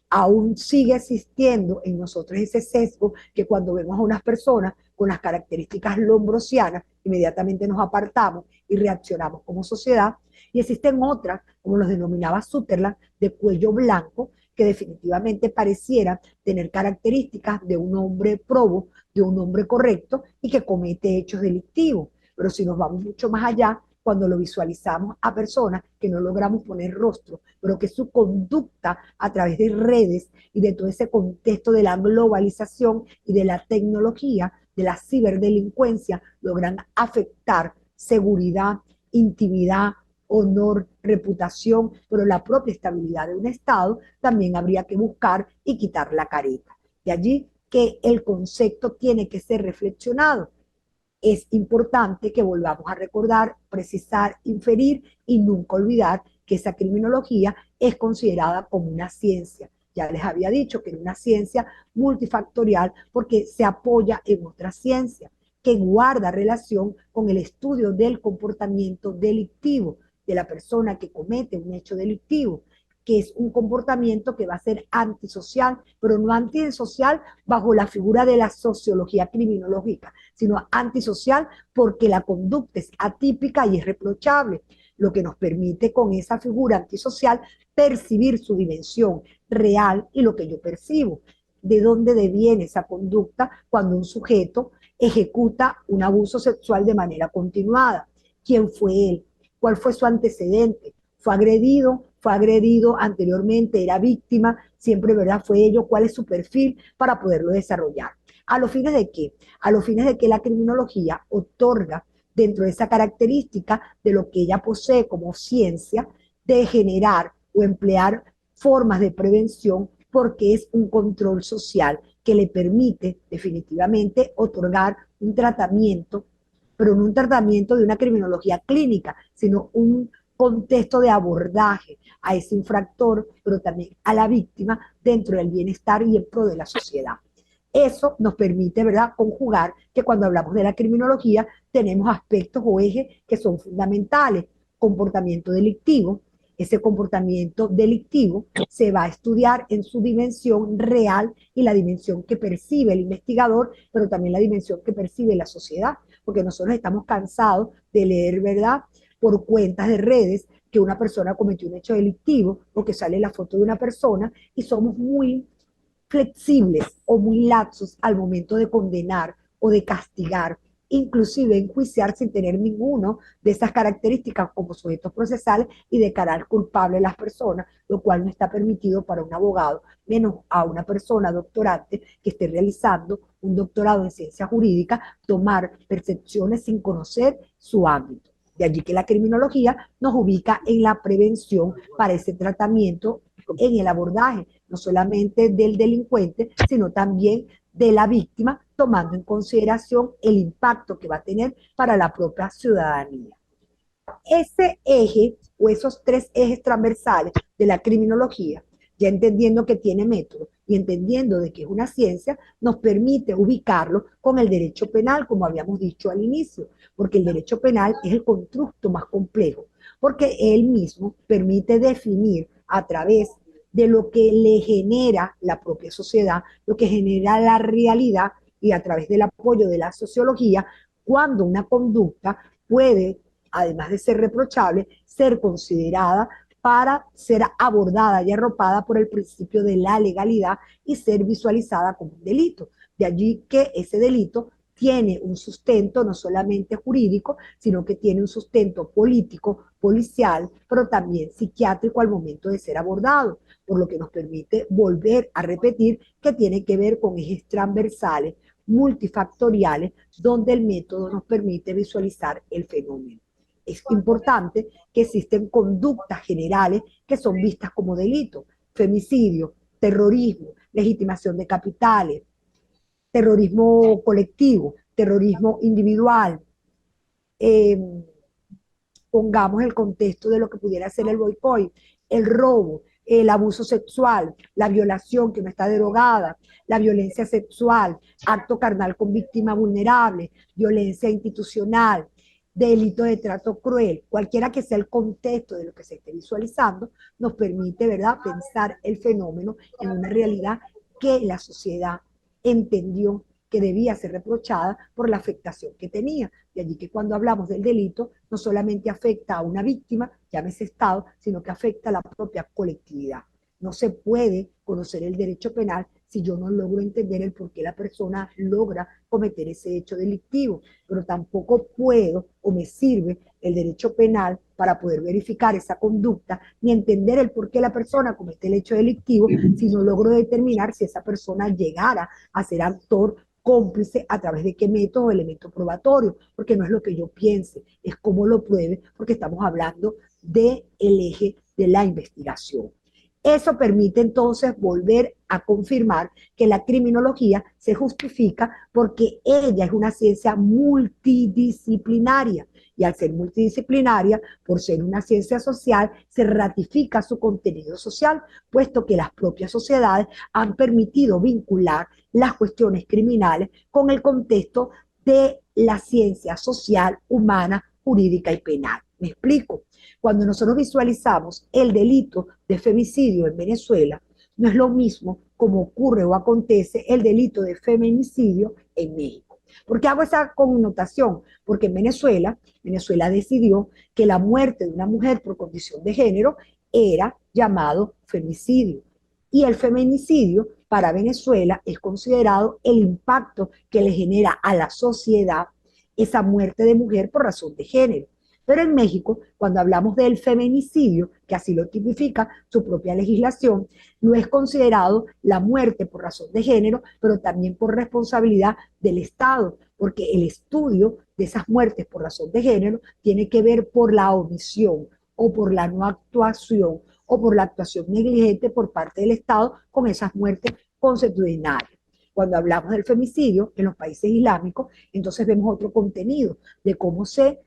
aún sigue existiendo en nosotros ese sesgo que cuando vemos a unas personas con las características lombrosianas, inmediatamente nos apartamos y reaccionamos como sociedad. Y existen otras, como los denominaba Sutherland, de cuello blanco, que definitivamente parecieran tener características de un hombre probo, de un hombre correcto y que comete hechos delictivos. Pero si nos vamos mucho más allá, cuando lo visualizamos a personas que no logramos poner rostro, pero que su conducta a través de redes y de todo ese contexto de la globalización y de la tecnología, de la ciberdelincuencia, logran afectar seguridad, intimidad, honor, reputación, pero la propia estabilidad de un Estado, también habría que buscar y quitar la careta. De allí que el concepto tiene que ser reflexionado. Es importante que volvamos a recordar, precisar, inferir y nunca olvidar que esa criminología es considerada como una ciencia. Ya les había dicho que es una ciencia multifactorial porque se apoya en otra ciencia que guarda relación con el estudio del comportamiento delictivo de la persona que comete un hecho delictivo, que es un comportamiento que va a ser antisocial, pero no antisocial bajo la figura de la sociología criminológica, sino antisocial porque la conducta es atípica y es reprochable, lo que nos permite con esa figura antisocial percibir su dimensión real y lo que yo percibo. ¿De dónde deviene esa conducta cuando un sujeto ejecuta un abuso sexual de manera continuada? ¿Quién fue él? ¿Cuál fue su antecedente? Fue agredido anteriormente, era víctima, siempre, ¿verdad? Fue ello, ¿cuál es su perfil para poderlo desarrollar? ¿A los fines de qué? A los fines de que la criminología otorga dentro de esa característica de lo que ella posee como ciencia, de generar o emplear formas de prevención porque es un control social que le permite definitivamente otorgar un tratamiento, pero no un tratamiento de una criminología clínica, sino un contexto de abordaje a ese infractor, pero también a la víctima dentro del bienestar y en pro de la sociedad. Eso nos permite, ¿verdad?, conjugar que cuando hablamos de la criminología tenemos aspectos o ejes que son fundamentales. Comportamiento delictivo. Ese comportamiento delictivo se va a estudiar en su dimensión real y la dimensión que percibe el investigador, pero también la dimensión que percibe la sociedad, porque nosotros estamos cansados de leer, ¿verdad?, por cuentas de redes que una persona cometió un hecho delictivo o que sale la foto de una persona y somos muy flexibles o muy laxos al momento de condenar o de castigar, inclusive enjuiciar sin tener ninguno de esas características como sujetos procesales y declarar culpable a las personas, lo cual no está permitido para un abogado, menos a una persona doctorante que esté realizando un doctorado en ciencia jurídica, tomar percepciones sin conocer su ámbito. De allí que la criminología nos ubica en la prevención para ese tratamiento, en el abordaje, no solamente del delincuente, sino también de la víctima, tomando en consideración el impacto que va a tener para la propia ciudadanía. Ese eje o esos tres ejes transversales de la criminología, ya entendiendo que tiene método y entendiendo de que es una ciencia, nos permite ubicarlo con el derecho penal, como habíamos dicho al inicio, porque el derecho penal es el constructo más complejo, porque él mismo permite definir a través de lo que le genera la propia sociedad, lo que genera la realidad y a través del apoyo de la sociología, cuando una conducta puede, además de ser reprochable, ser considerada para ser abordada y arropada por el principio de la legalidad y ser visualizada como un delito. De allí que ese delito tiene un sustento no solamente jurídico, sino que tiene un sustento político, policial, pero también psiquiátrico al momento de ser abordado, por lo que nos permite volver a repetir que tiene que ver con ejes transversales, multifactoriales, donde el método nos permite visualizar el fenómeno. Es importante que existen conductas generales que son vistas como delitos: femicidio, terrorismo, legitimación de capitales, terrorismo colectivo, terrorismo individual. Eh, Pongamos el contexto de lo que pudiera ser el boicot, el robo, el abuso sexual, la violación que no está derogada, la violencia sexual, acto carnal con víctima vulnerable, violencia institucional, delito de trato cruel, cualquiera que sea el contexto de lo que se esté visualizando, nos permite, ¿verdad?, pensar el fenómeno en una realidad que la sociedad entendió que debía ser reprochada por la afectación que tenía. De allí que cuando hablamos del delito, no solamente afecta a una víctima, llámese Estado, sino que afecta a la propia colectividad. No se puede conocer el derecho penal si yo no logro entender el por qué la persona logra cometer ese hecho delictivo, pero tampoco puedo o me sirve el derecho penal para poder verificar esa conducta ni entender el por qué la persona comete el hecho delictivo si no logro determinar si esa persona llegara a ser actor cómplice a través de qué método o elemento probatorio, porque no es lo que yo piense, es cómo lo pruebe, porque estamos hablando del eje de la investigación. Eso permite entonces volver a confirmar que la criminología se justifica porque ella es una ciencia multidisciplinaria y al ser multidisciplinaria, por ser una ciencia social, se ratifica su contenido social, puesto que las propias sociedades han permitido vincular las cuestiones criminales con el contexto de la ciencia social, humana, jurídica y penal. ¿Me explico? Cuando nosotros visualizamos el delito de femicidio en Venezuela, no es lo mismo como ocurre o acontece el delito de feminicidio en México. ¿Por qué hago esa connotación? Porque en Venezuela decidió que la muerte de una mujer por condición de género era llamado femicidio. Y el feminicidio para Venezuela es considerado el impacto que le genera a la sociedad esa muerte de mujer por razón de género. Pero en México, cuando hablamos del feminicidio, que así lo tipifica su propia legislación, no es considerado la muerte por razón de género, pero también por responsabilidad del Estado, porque el estudio de esas muertes por razón de género tiene que ver por la omisión o por la no actuación o por la actuación negligente por parte del Estado con esas muertes consuetudinarias. Cuando hablamos del femicidio en los países islámicos, entonces vemos otro contenido de cómo se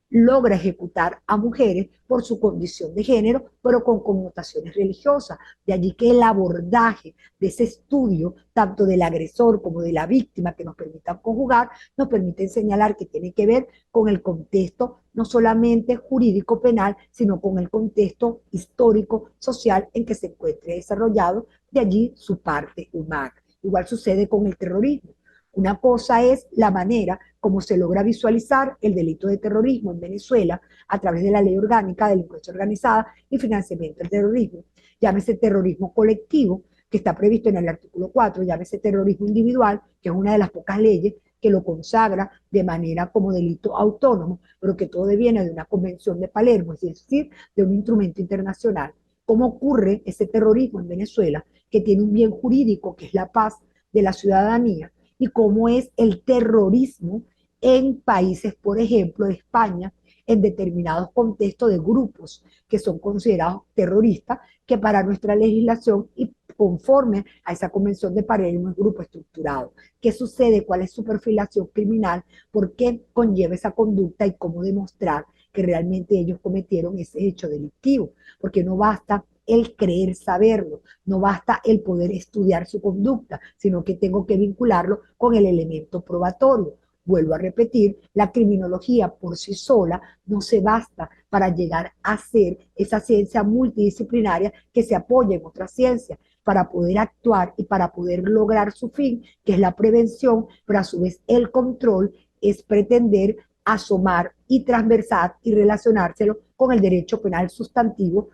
logra ejecutar a mujeres por su condición de género, pero con connotaciones religiosas. De allí que el abordaje de ese estudio, tanto del agresor como de la víctima, que nos permitan conjugar, nos permiten señalar que tiene que ver con el contexto no solamente jurídico penal, sino con el contexto histórico, social en que se encuentre desarrollado, de allí su parte humana. Igual sucede con el terrorismo. Una cosa es la manera como se logra visualizar el delito de terrorismo en Venezuela a través de la ley orgánica de delincuencia organizada y financiamiento del terrorismo. Llámese terrorismo colectivo, que está previsto en el artículo 4, llámese terrorismo individual, que es una de las pocas leyes que lo consagra de manera como delito autónomo, pero que todo deviene de una convención de Palermo, es decir, de un instrumento internacional. ¿Cómo ocurre ese terrorismo en Venezuela, que tiene un bien jurídico, que es la paz de la ciudadanía, y cómo es el terrorismo en países, por ejemplo, de España, en determinados contextos de grupos que son considerados terroristas, que para nuestra legislación y conforme a esa convención de Palermo es grupo estructurado? ¿Qué sucede? ¿Cuál es su perfilación criminal? ¿Por qué conlleva esa conducta? ¿Y cómo demostrar que realmente ellos cometieron ese hecho delictivo? Porque no basta el creer saberlo, no basta el poder estudiar su conducta, sino que tengo que vincularlo con el elemento probatorio. Vuelvo a repetir, la criminología por sí sola no se basta para llegar a ser esa ciencia multidisciplinaria que se apoya en otras ciencias, para poder actuar y para poder lograr su fin, que es la prevención, pero a su vez el control es pretender asomar y transversar y relacionárselo con el derecho penal sustantivo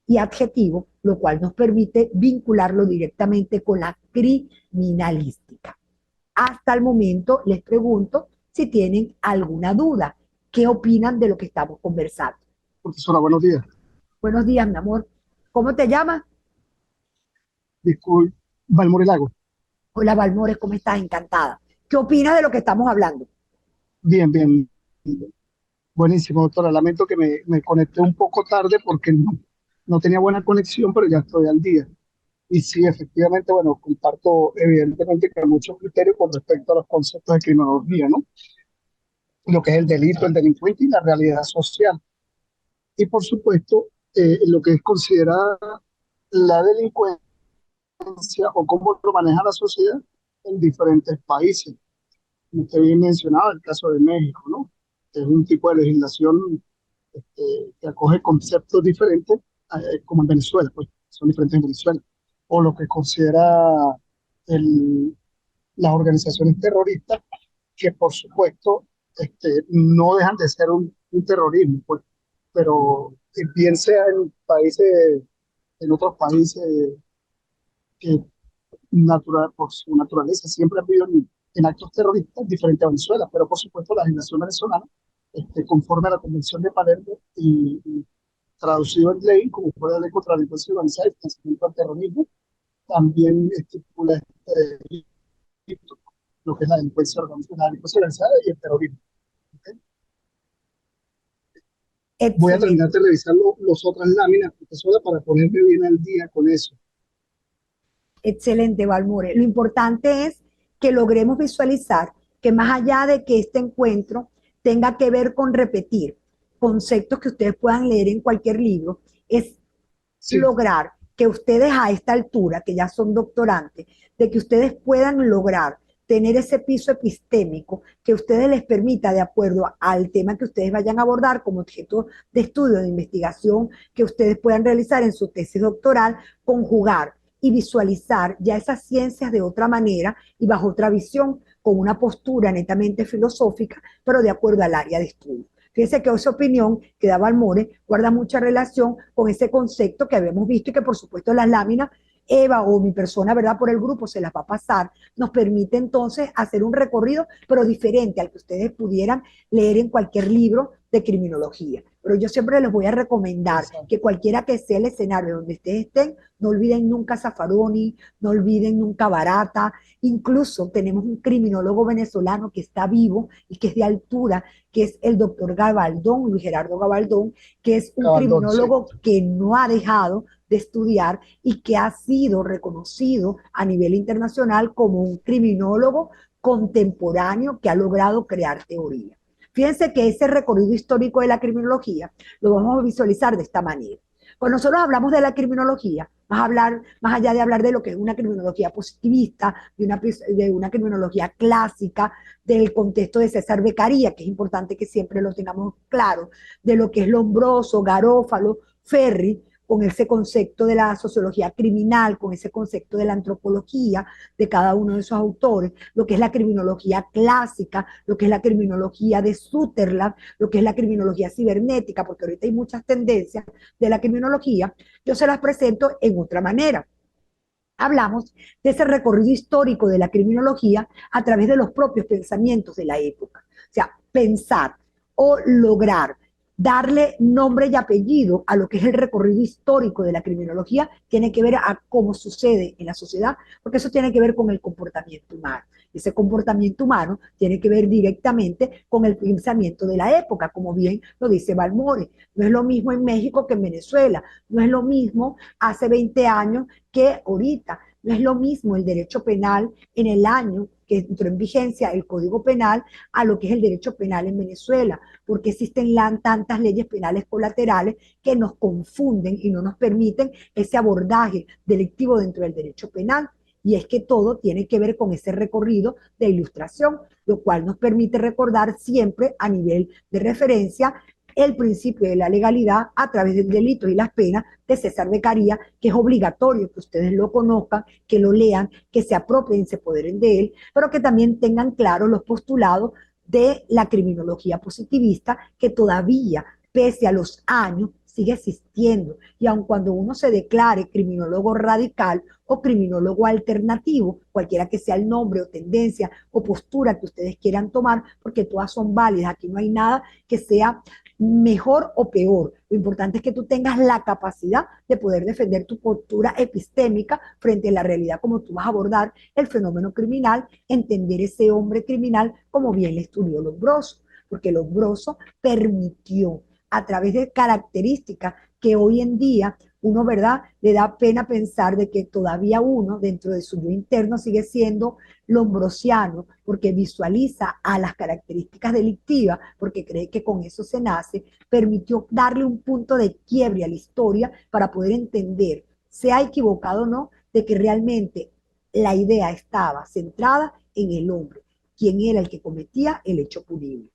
y adjetivo, lo cual nos permite vincularlo directamente con la criminalística. Hasta el momento les pregunto si tienen alguna duda. ¿Qué opinan de lo que estamos conversando? Profesora, buenos días. Buenos días, mi amor. ¿Cómo te llamas? Disculpe, Valmorelago. Hola, Valmores, ¿cómo estás? Encantada. ¿Qué opinas de lo que estamos hablando? Bien, bien. Buenísimo, doctora. Lamento que me conecté un poco tarde porque no tenía buena conexión, pero ya estoy al día. Y sí, efectivamente, bueno, comparto evidentemente que hay muchos criterios con respecto a los conceptos de criminología, ¿no? Lo que es el delito, el delincuente y la realidad social. Y por supuesto, lo que es considerada la delincuencia o cómo lo maneja la sociedad en diferentes países. Como usted bien mencionaba, el caso de México, ¿no? Es un tipo de legislación que acoge conceptos diferentes, como en Venezuela, pues son diferentes en Venezuela. O lo que considera el- las organizaciones terroristas, que por supuesto no dejan de ser un terrorismo, pues, pero bien sea en países, en otros países que por su naturaleza siempre han vivido en actos terroristas diferentes a Venezuela, pero por supuesto la legislación venezolana, conforme a la Convención de Palermo y traducido en ley, como fue la ley contra la delincuencia organizada y el financiamiento al terrorismo, también estipula delito, lo que es la delincuencia organizada y el terrorismo. ¿Ok? Voy a Excelente, terminar de revisar los otras láminas, profesora, para ponerme bien al día con eso. excelente, Valmore. Lo importante es que logremos visualizar que más allá de que este encuentro tenga que ver con repetir conceptos que ustedes puedan leer en cualquier libro, es Sí, lograr que ustedes a esta altura, que ya son doctorantes, de que ustedes puedan lograr tener ese piso epistémico que a ustedes les permita, de acuerdo al tema que ustedes vayan a abordar como objeto de estudio, de investigación, que ustedes puedan realizar en su tesis doctoral, conjugar y visualizar ya esas ciencias de otra manera y bajo otra visión, con una postura netamente filosófica, pero de acuerdo al área de estudio. Fíjense que esa opinión que daba Almore guarda mucha relación con ese concepto que habíamos visto y que por supuesto las láminas, Eva o mi persona, ¿verdad? Por el grupo se las va a pasar, nos permite entonces hacer un recorrido, pero diferente al que ustedes pudieran leer en cualquier libro de criminología. Pero yo siempre les voy a recomendar exacto. que cualquiera que sea el escenario donde ustedes estén, no olviden nunca Zaffaroni, no olviden nunca Barata, incluso tenemos un criminólogo venezolano que está vivo y que es de altura, que es el doctor Gabaldón, Luis Gerardo Gabaldón, que es un Cabaldón, sí. criminólogo que no ha dejado de estudiar y que ha sido reconocido a nivel internacional como un criminólogo contemporáneo que ha logrado crear teoría. Fíjense que ese recorrido histórico de la criminología lo vamos a visualizar de esta manera. Cuando nosotros hablamos de la criminología, más allá de hablar de lo que es una criminología positivista, de una criminología clásica, del contexto de César Beccaria, que es importante que siempre lo tengamos claro, de lo que es Lombroso, Garófalo, Ferri, con ese concepto de la sociología criminal, con ese concepto de la antropología de cada uno de esos autores, lo que es la criminología clásica, lo que es la criminología de Sutherland, lo que es la criminología cibernética, porque ahorita hay muchas tendencias de la criminología, yo se las presento en otra manera. Hablamos de ese recorrido histórico de la criminología a través de los propios pensamientos de la época. O sea, pensar o lograr darle nombre y apellido a lo que es el recorrido histórico de la criminología tiene que ver a cómo sucede en la sociedad, porque eso tiene que ver con el comportamiento humano. Ese comportamiento humano tiene que ver directamente con el pensamiento de la época, como bien lo dice Balmore. No es lo mismo en México que en Venezuela, no es lo mismo hace 20 años que ahorita. No es lo mismo el derecho penal en el año que entró en vigencia el Código Penal a lo que es el derecho penal en Venezuela, porque existen tantas leyes penales colaterales que nos confunden y no nos permiten ese abordaje delictivo dentro del derecho penal. Y es que todo tiene que ver con ese recorrido de ilustración, lo cual nos permite recordar siempre a nivel de referencia el principio de la legalidad a través del delito y las penas de César Beccaria, que es obligatorio que ustedes lo conozcan, que lo lean, que se apropien, se apoderen de él, pero que también tengan claros los postulados de la criminología positivista, que todavía, pese a los años, sigue existiendo. Y aun cuando uno se declare criminólogo radical o criminólogo alternativo, cualquiera que sea el nombre o tendencia o postura que ustedes quieran tomar, porque todas son válidas, aquí no hay nada que sea mejor o peor. Lo importante es que tú tengas la capacidad de poder defender tu postura epistémica frente a la realidad como tú vas a abordar el fenómeno criminal, entender ese hombre criminal como bien le estudió Lombroso, porque Lombroso permitió a través de características que hoy en día uno, ¿verdad?, le da pena pensar de que todavía uno, dentro de su yo interno, sigue siendo lombrosiano, porque visualiza a las características delictivas, porque cree que con eso se nace, permitió darle un punto de quiebre a la historia para poder entender, sea equivocado o no, de que realmente la idea estaba centrada en el hombre, quien era el que cometía el hecho punible.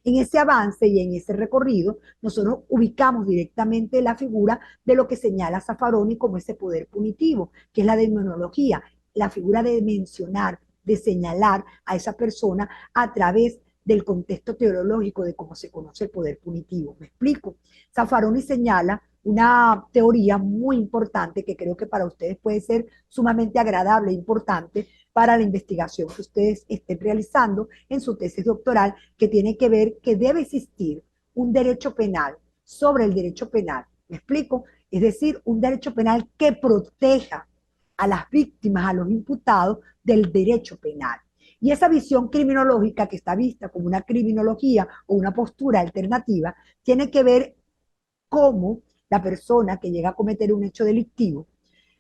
En ese avance y en ese recorrido, nosotros ubicamos directamente la figura de lo que señala Zaffaroni como ese poder punitivo, que es la demonología, la figura de mencionar, de señalar a esa persona a través del contexto teológico de cómo se conoce el poder punitivo. ¿Me explico? Zaffaroni señala una teoría muy importante que creo que para ustedes puede ser sumamente agradable e importante para la investigación que ustedes estén realizando en su tesis doctoral, que tiene que ver que debe existir un derecho penal sobre el derecho penal. ¿Me explico? Es decir, un derecho penal que proteja a las víctimas, a los imputados del derecho penal. Y esa visión criminológica que está vista como una criminología o una postura alternativa tiene que ver cómo la persona que llega a cometer un hecho delictivo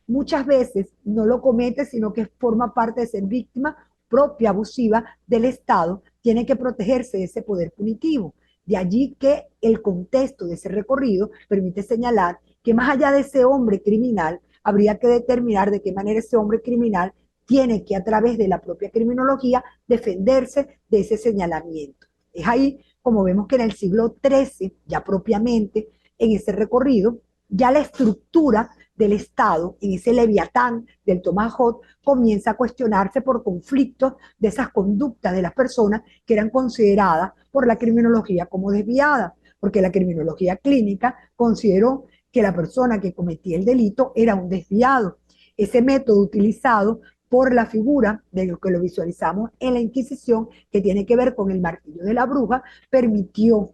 muchas veces no lo comete, sino que forma parte de ser víctima propia abusiva del Estado, tiene que protegerse de ese poder punitivo. De allí que el contexto de ese recorrido permite señalar que más allá de ese hombre criminal, habría que determinar de qué manera ese hombre criminal tiene que a través de la propia criminología defenderse de ese señalamiento. Es ahí como vemos que en el siglo XIII, ya propiamente, en ese recorrido, ya la estructura del Estado, en ese leviatán del Thomas Hobbes, comienza a cuestionarse por conflictos de esas conductas de las personas que eran consideradas por la criminología como desviadas, porque la criminología clínica consideró que la persona que cometía el delito era un desviado. Ese método utilizado por la figura de lo que lo visualizamos en la Inquisición, que tiene que ver con el martillo de la bruja, permitió,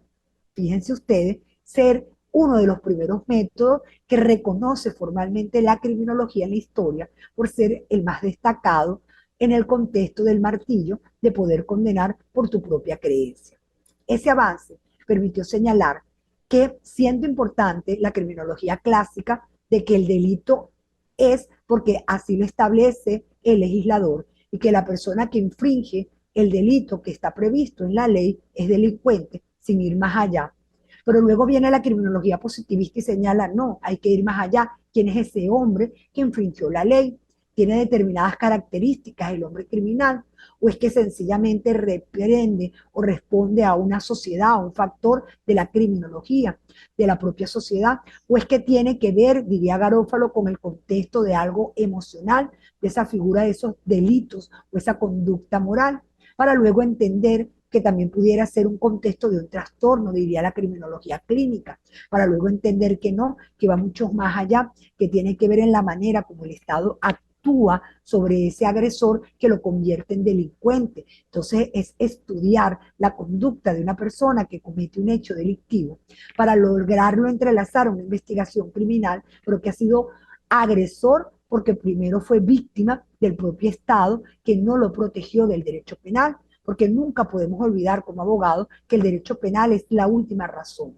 fíjense ustedes, ser uno de los primeros métodos que reconoce formalmente la criminología en la historia por ser el más destacado en el contexto del martillo de poder condenar por tu propia creencia. Ese avance permitió señalar que, siendo importante la criminología clásica de que el delito es porque así lo establece el legislador y que la persona que infringe el delito que está previsto en la ley es delincuente, sin ir más allá. Pero luego viene la criminología positivista y señala, no, hay que ir más allá. ¿Quién es ese hombre que infringió la ley? ¿Tiene determinadas características el hombre criminal? ¿O es que sencillamente reprende o responde a una sociedad, a un factor de la criminología, de la propia sociedad? ¿O es que tiene que ver, diría Garófalo, con el contexto de algo emocional, de esa figura de esos delitos o esa conducta moral? Para luego entender que también pudiera ser un contexto de un trastorno, diría la criminología clínica, para luego entender que no, que va mucho más allá, que tiene que ver en la manera como el Estado actúa sobre ese agresor que lo convierte en delincuente. Entonces es estudiar la conducta de una persona que comete un hecho delictivo para lograrlo entrelazar a una investigación criminal, pero que ha sido agresor porque primero fue víctima del propio Estado que no lo protegió del derecho penal, porque nunca podemos olvidar como abogados que el derecho penal es la última razón.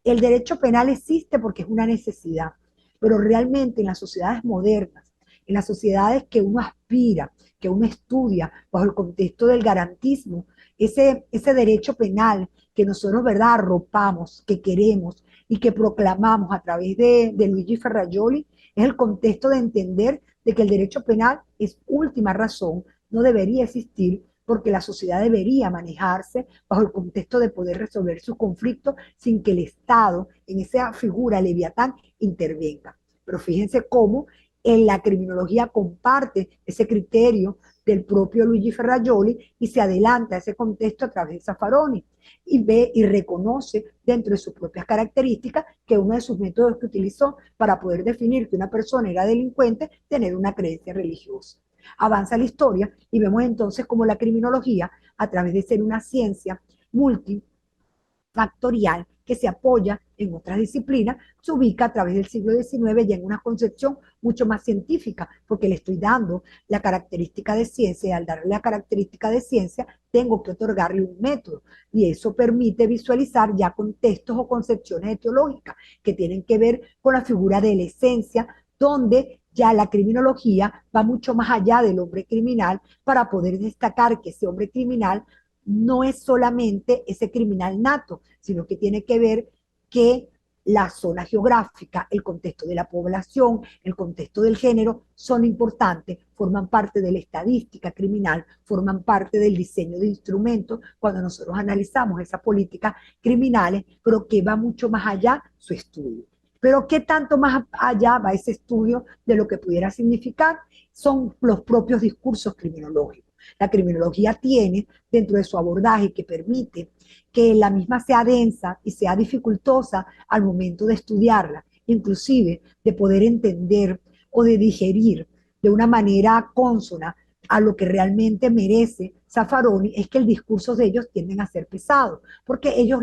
El derecho penal existe porque es una necesidad, pero realmente en las sociedades modernas, en las sociedades que uno aspira, que uno estudia bajo el contexto del garantismo, ese derecho penal que nosotros, ¿verdad?, arropamos, que queremos y que proclamamos a través de Luigi Ferrajoli, es el contexto de entender de que el derecho penal es última razón, no debería existir porque la sociedad debería manejarse bajo el contexto de poder resolver sus conflictos sin que el Estado, en esa figura leviatán, intervenga. Pero fíjense cómo en la criminología comparte ese criterio del propio Luigi Ferrajoli y se adelanta a ese contexto a través de Zaffaroni y ve y reconoce dentro de sus propias características que uno de sus métodos que utilizó para poder definir que una persona era delincuente, tener una creencia religiosa. Avanza la historia y vemos entonces cómo la criminología, a través de ser una ciencia multifactorial que se apoya en otras disciplinas, se ubica a través del siglo XIX ya en una concepción mucho más científica, porque le estoy dando la característica de ciencia y al darle la característica de ciencia tengo que otorgarle un método y eso permite visualizar ya contextos o concepciones etiológicas que tienen que ver con la figura de la esencia, donde ya la criminología va mucho más allá del hombre criminal para poder destacar que ese hombre criminal no es solamente ese criminal nato, sino que tiene que ver que la zona geográfica, el contexto de la población, el contexto del género son importantes, forman parte de la estadística criminal, forman parte del diseño de instrumentos cuando nosotros analizamos esas políticas criminales, pero que va mucho más allá su estudio. Pero ¿qué tanto más allá va ese estudio de lo que pudiera significar? Son los propios discursos criminológicos. La criminología tiene dentro de su abordaje que permite que la misma sea densa y sea dificultosa al momento de estudiarla, inclusive de poder entender o de digerir de una manera consona a lo que realmente merece Zaffaroni, es que el discurso de ellos tienden a ser pesados, porque ellos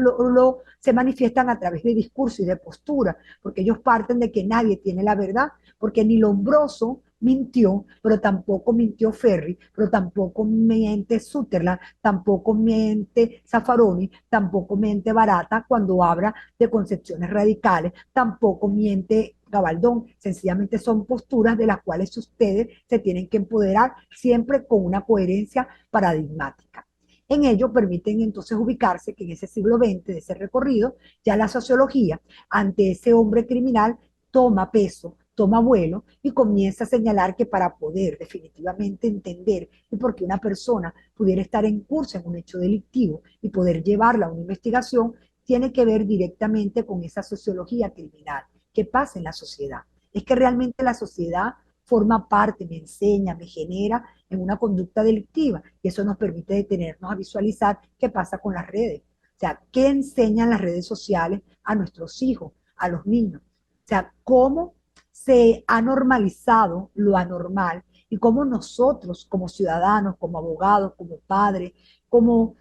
se manifiestan a través de discurso y de postura, porque ellos parten de que nadie tiene la verdad, porque ni Lombroso mintió, pero tampoco mintió Ferri, pero tampoco miente Sutherland, tampoco miente Zaffaroni, tampoco miente Barata cuando habla de concepciones radicales, tampoco miente Gabaldón, sencillamente son posturas de las cuales ustedes se tienen que empoderar siempre con una coherencia paradigmática. En ello permiten entonces ubicarse que en ese siglo XX, de ese recorrido, ya la sociología ante ese hombre criminal toma peso, toma vuelo y comienza a señalar que para poder definitivamente entender por qué una persona pudiera estar en curso en un hecho delictivo y poder llevarla a una investigación, tiene que ver directamente con esa sociología criminal. ¿Qué pasa en la sociedad? Es que realmente la sociedad forma parte, me enseña, me genera en una conducta delictiva y eso nos permite detenernos a visualizar qué pasa con las redes. O sea, ¿qué enseñan las redes sociales a nuestros hijos, a los niños? O sea, cómo se ha normalizado lo anormal y cómo nosotros como ciudadanos, como abogados, como padres, como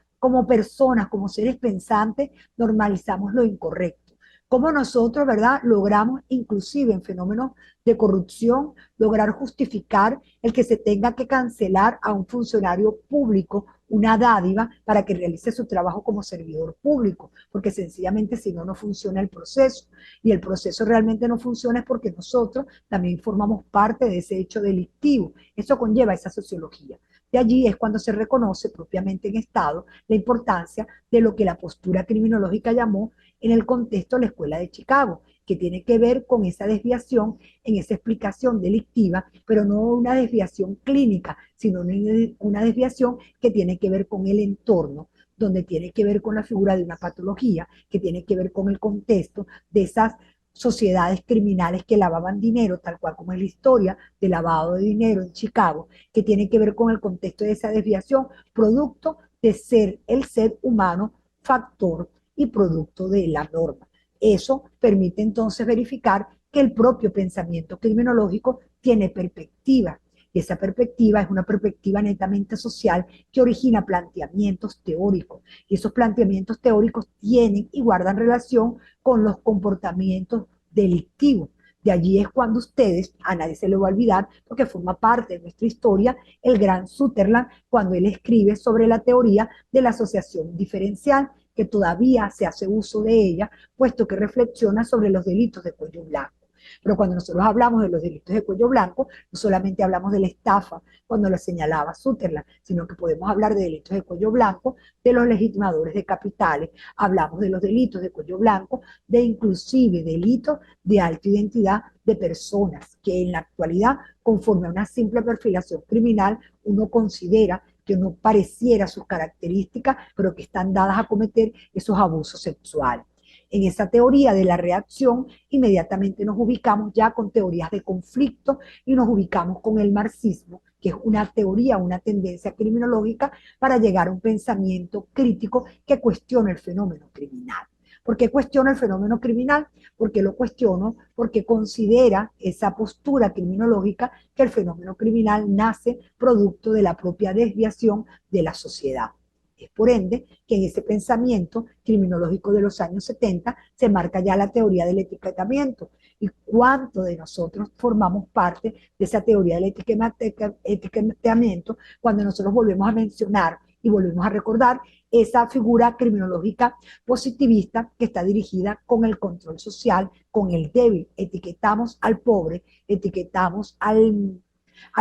personas, como seres pensantes, normalizamos lo incorrecto. Cómo nosotros, ¿verdad?, logramos inclusive en fenómenos de corrupción, lograr justificar el que se tenga que cancelar a un funcionario público una dádiva para que realice su trabajo como servidor público, porque sencillamente si no, no funciona el proceso. Y el proceso realmente no funciona es porque nosotros también formamos parte de ese hecho delictivo. Eso conlleva esa sociología. De allí es cuando se reconoce propiamente en Estado la importancia de lo que la postura criminológica llamó en el contexto de la Escuela de Chicago, que tiene que ver con esa desviación en esa explicación delictiva, pero no una desviación clínica, sino una desviación que tiene que ver con el entorno, donde tiene que ver con la figura de una patología, que tiene que ver con el contexto de esas sociedades criminales que lavaban dinero, tal cual como es la historia de lavado de dinero en Chicago, que tiene que ver con el contexto de esa desviación, producto de ser el ser humano factor y producto de la norma. Eso permite entonces verificar que el propio pensamiento criminológico tiene perspectiva. Y esa perspectiva es una perspectiva netamente social que origina planteamientos teóricos. Y esos planteamientos teóricos tienen y guardan relación con los comportamientos delictivos. De allí es cuando ustedes, a nadie se le va a olvidar, porque forma parte de nuestra historia, el gran Sutherland, cuando él escribe sobre la teoría de la asociación diferencial, que todavía se hace uso de ella, puesto que reflexiona sobre los delitos de cuello blanco. Pero cuando nosotros hablamos de los delitos de cuello blanco, no solamente hablamos de la estafa, cuando lo señalaba Sutherland, sino que podemos hablar de delitos de cuello blanco, de los legitimadores de capitales, hablamos de los delitos de cuello blanco, de inclusive delitos de alta identidad de personas que en la actualidad, conforme a una simple perfilación criminal, uno considera que no pareciera sus características, pero que están dadas a cometer esos abusos sexuales. En esa teoría de la reacción, inmediatamente nos ubicamos ya con teorías de conflicto y nos ubicamos con el marxismo, que es una teoría, una tendencia criminológica para llegar a un pensamiento crítico que cuestiona el fenómeno criminal. ¿Por qué cuestiona el fenómeno criminal? Porque lo cuestiono, porque considera esa postura criminológica que el fenómeno criminal nace producto de la propia desviación de la sociedad. Es por ende que en ese pensamiento criminológico de los años 70 se marca ya la teoría del etiquetamiento. ¿Y cuánto de nosotros formamos parte de esa teoría del etiquetamiento cuando nosotros volvemos a mencionar y volvemos a recordar esa figura criminológica positivista que está dirigida con el control social, con el débil? Etiquetamos al pobre, etiquetamos a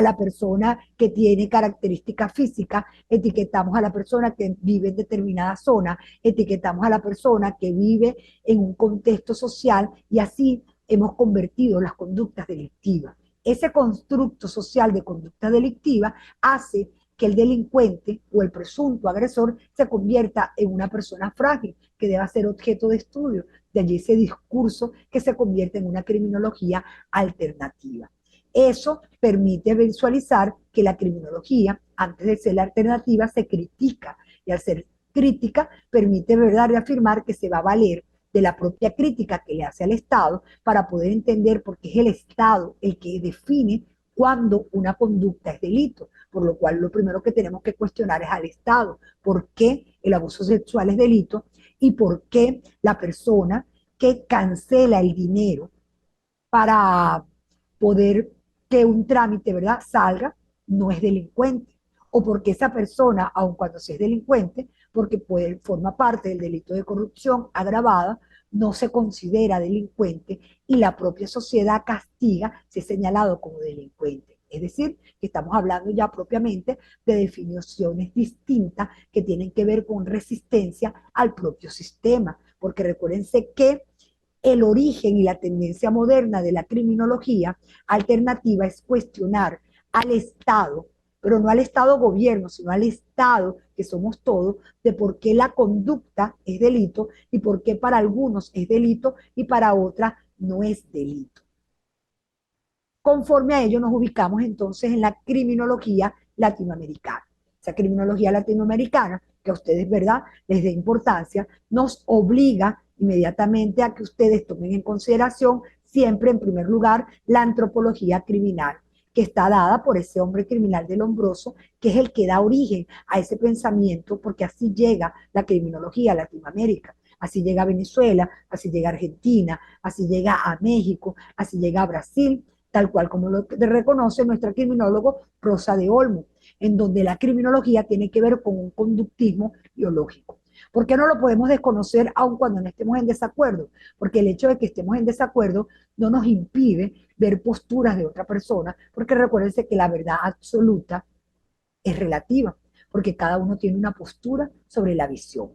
la persona que tiene características físicas, etiquetamos a la persona que vive en determinada zona, etiquetamos a la persona que vive en un contexto social y así hemos convertido las conductas delictivas. Ese constructo social de conducta delictiva hace que el delincuente o el presunto agresor se convierta en una persona frágil que deba ser objeto de estudio. De allí ese discurso que se convierte en una criminología alternativa. Eso permite visualizar que la criminología, antes de ser la alternativa, se critica, y al ser crítica permite, ¿verdad?, reafirmar que se va a valer de la propia crítica que le hace al Estado para poder entender por qué es el Estado el que define cuándo una conducta es delito, por lo cual lo primero que tenemos que cuestionar es al Estado, por qué el abuso sexual es delito y por qué la persona que cancela el dinero para poder que un trámite, ¿verdad?, salga, no es delincuente. O porque esa persona, aun cuando se es delincuente, porque puede, forma parte del delito de corrupción agravada, no se considera delincuente y la propia sociedad castiga si es señalado como delincuente. Es decir, que estamos hablando ya propiamente de definiciones distintas que tienen que ver con resistencia al propio sistema, porque recuérdense que el origen y la tendencia moderna de la criminología alternativa es cuestionar al Estado, pero no al Estado gobierno, sino al Estado, que somos todos, de por qué la conducta es delito y por qué para algunos es delito y para otras no es delito. Conforme a ello nos ubicamos entonces en la criminología latinoamericana. Esa criminología latinoamericana, que a ustedes, ¿verdad?, les dé importancia, nos obliga inmediatamente a que ustedes tomen en consideración siempre, en primer lugar, la antropología criminal, que está dada por ese hombre criminal del Lombroso, que es el que da origen a ese pensamiento, porque así llega la criminología a Latinoamérica. Así llega a Venezuela, así llega a Argentina, así llega a México, así llega a Brasil, tal cual como lo reconoce nuestro criminólogo Rosa de Olmo. en donde la criminología tiene que ver con un conductismo biológico. ¿Por qué no lo podemos desconocer aun cuando no estemos en desacuerdo? Porque el hecho de que estemos en desacuerdo no nos impide ver posturas de otra persona, porque recuérdense que la verdad absoluta es relativa, porque cada uno tiene una postura sobre la visión.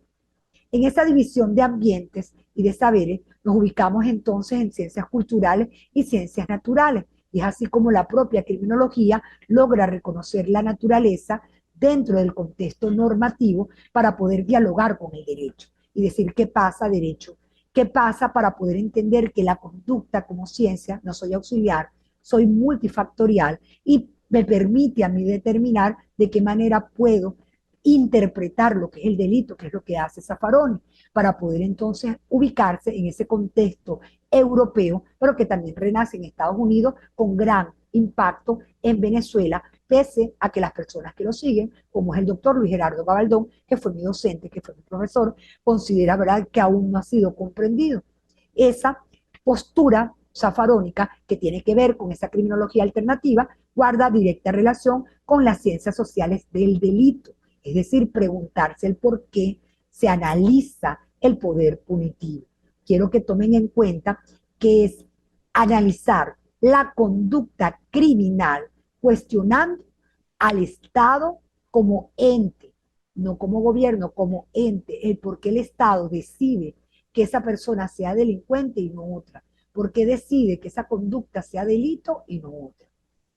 En esa división de ambientes y de saberes nos ubicamos entonces en ciencias culturales y ciencias naturales. Y es así como la propia criminología logra reconocer la naturaleza dentro del contexto normativo para poder dialogar con el derecho y decir qué pasa derecho, qué pasa para poder entender que la conducta como ciencia, no soy auxiliar, soy multifactorial y me permite a mí determinar de qué manera puedo interpretar lo que es el delito, que es lo que hace Zaffaroni, para poder entonces ubicarse en ese contexto europeo, pero que también renace en Estados Unidos con gran impacto en Venezuela, pese a que las personas que lo siguen, como es el doctor Luis Gerardo Gabaldón, que fue mi docente, que fue mi profesor, considera, ¿verdad?, que aún no ha sido comprendido. Esa postura zafarónica que tiene que ver con esa criminología alternativa guarda directa relación con las ciencias sociales del delito, es decir, preguntarse el por qué se analiza el poder punitivo. Quiero que tomen en cuenta que es analizar la conducta criminal cuestionando al Estado como ente, no como gobierno, como ente, el por qué el Estado decide que esa persona sea delincuente y no otra, por qué decide que esa conducta sea delito y no otra.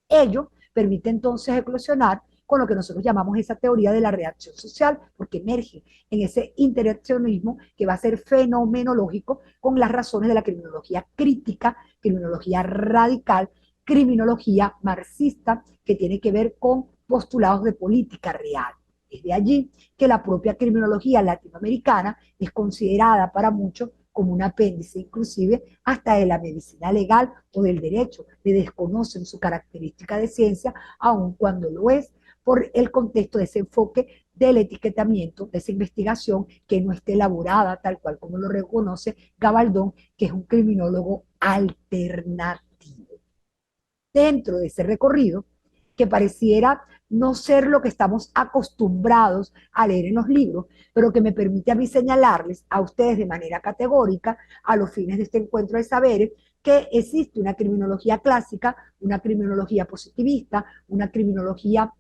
Ello permite entonces eclosionar con lo que nosotros llamamos esa teoría de la reacción social, porque emerge en ese interaccionismo que va a ser fenomenológico con las razones de la criminología crítica, criminología radical, criminología marxista, que tiene que ver con postulados de política real. Es de allí que la propia criminología latinoamericana es considerada para muchos como un apéndice, inclusive hasta de la medicina legal o del derecho. Le desconocen su característica de ciencia, aun cuando lo es, por el contexto de ese enfoque del etiquetamiento, de esa investigación que no esté elaborada tal cual como lo reconoce Gabaldón, que es un criminólogo alternativo. Dentro de ese recorrido, que pareciera no ser lo que estamos acostumbrados a leer en los libros, pero que me permite a mí señalarles a ustedes de manera categórica, a los fines de este encuentro de saberes, que existe una criminología clásica, una criminología positivista, una criminología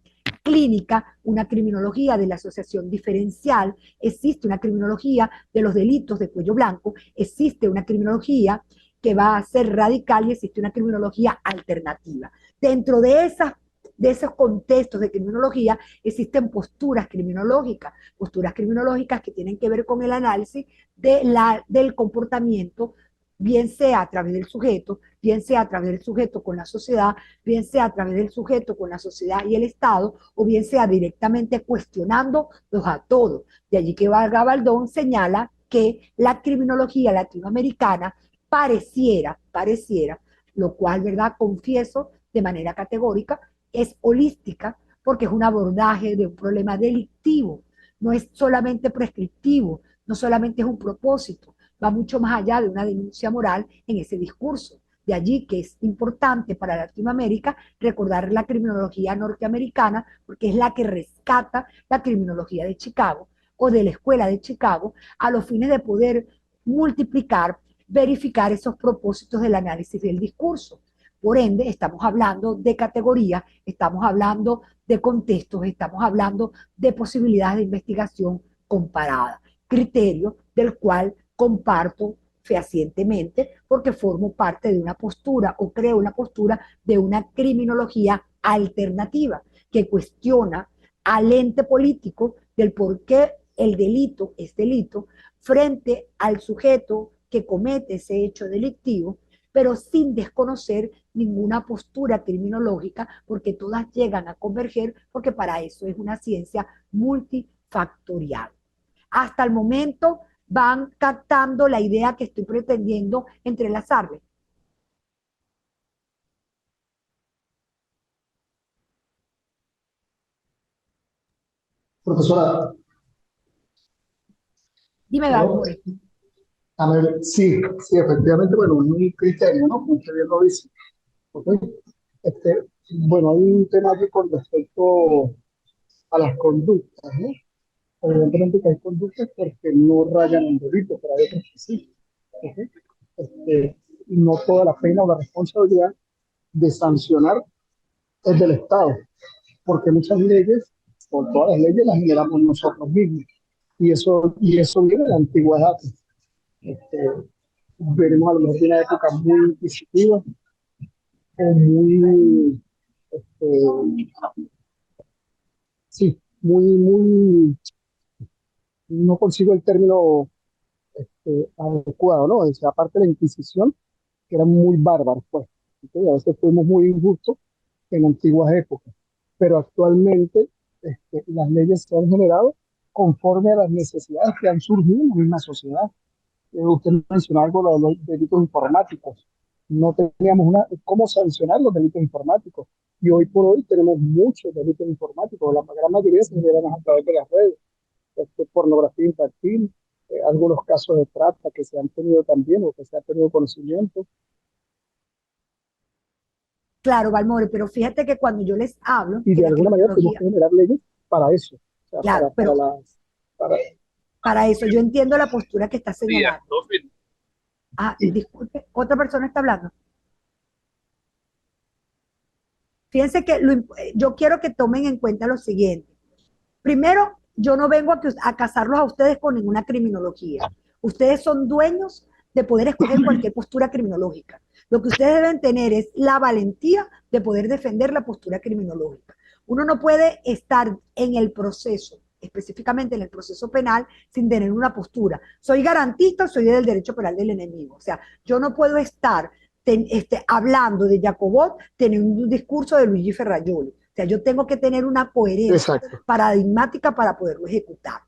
clínica, una criminología de la asociación diferencial, existe una criminología de los delitos de cuello blanco, existe una criminología que va a ser radical y existe una criminología alternativa. Dentro de esos contextos de criminología existen posturas criminológicas que tienen que ver con el análisis del comportamiento, bien sea a través del sujeto, bien sea a través del sujeto con la sociedad, bien sea a través del sujeto con la sociedad y el Estado, o bien sea directamente cuestionándolos a todos. De allí que Gabaldón señala que la criminología latinoamericana pareciera, lo cual, ¿verdad?, confieso de manera categórica, es holística porque es un abordaje de un problema delictivo, no es solamente prescriptivo, no solamente es un propósito, va mucho más allá de una denuncia moral en ese discurso. De allí que es importante para Latinoamérica recordar la criminología norteamericana, porque es la que rescata la criminología de Chicago o de la escuela de Chicago a los fines de poder multiplicar, verificar esos propósitos del análisis del discurso. Por ende, estamos hablando de categorías, estamos hablando de contextos, estamos hablando de posibilidades de investigación comparada, criterio del cual comparto fehacientemente porque formo parte de una postura o creo una postura de una criminología alternativa que cuestiona al ente político del por qué el delito es delito frente al sujeto que comete ese hecho delictivo, pero sin desconocer ninguna postura criminológica, porque todas llegan a converger, porque para eso es una ciencia multifactorial. Hasta el momento van captando la idea que estoy pretendiendo entrelazarles. Profesora, Dime, ¿no? Valmore. A ver, sí, sí, efectivamente, bueno, es un criterio, ¿no? Como usted bien lo dice. ¿Ok? Este, bueno, hay un tema aquí con respecto. a las conductas, ¿no? Evidentemente que hay conductas porque no rayan en delito, pero hay otras que sí. ¿Ok? No toda la pena o la responsabilidad de sancionar es del Estado, porque muchas leyes, o todas las leyes, las generamos nosotros mismos. Y eso viene de la antigüedad. Este, Veremos a lo mejor de una época muy inquisitiva o muy, este, sí, muy, no consigo el término adecuado, ¿no? O sea, aparte de la Inquisición, que eran muy bárbaros, pues. ¿Ok? A veces fuimos muy injustos en antiguas épocas, pero actualmente las leyes se han generado conforme a las necesidades que han surgido en la misma sociedad. Usted mencionó algo de los delitos informáticos. No teníamos cómo sancionar los delitos informáticos. Y hoy por hoy tenemos muchos delitos informáticos. La gran mayoría se generan a través de las redes. Pornografía infantil, algunos casos de trata que se han tenido también o que se han tenido conocimiento. Claro, Valmore, pero fíjate que cuando yo les hablo Y que de la alguna manera tenemos criminología, que generar leyes para eso. O sea, claro, para pero las... Para, para eso yo entiendo la postura que está señalando. Ah, y, disculpe, otra persona está hablando. Fíjense que yo quiero que tomen en cuenta lo siguiente. Primero, yo no vengo a casarlos a ustedes con ninguna criminología. Ustedes son dueños de poder escoger cualquier postura criminológica. Lo que ustedes deben tener es la valentía de poder defender la postura criminológica. Uno no puede estar en el proceso, específicamente en el proceso penal, sin tener una postura. Soy garantista, soy del derecho penal del enemigo. O sea, yo no puedo estar hablando de Jacobot, teniendo un discurso de Luigi Ferrajoli. O sea, yo tengo que tener una coherencia exacto. paradigmática para poderlo ejecutar.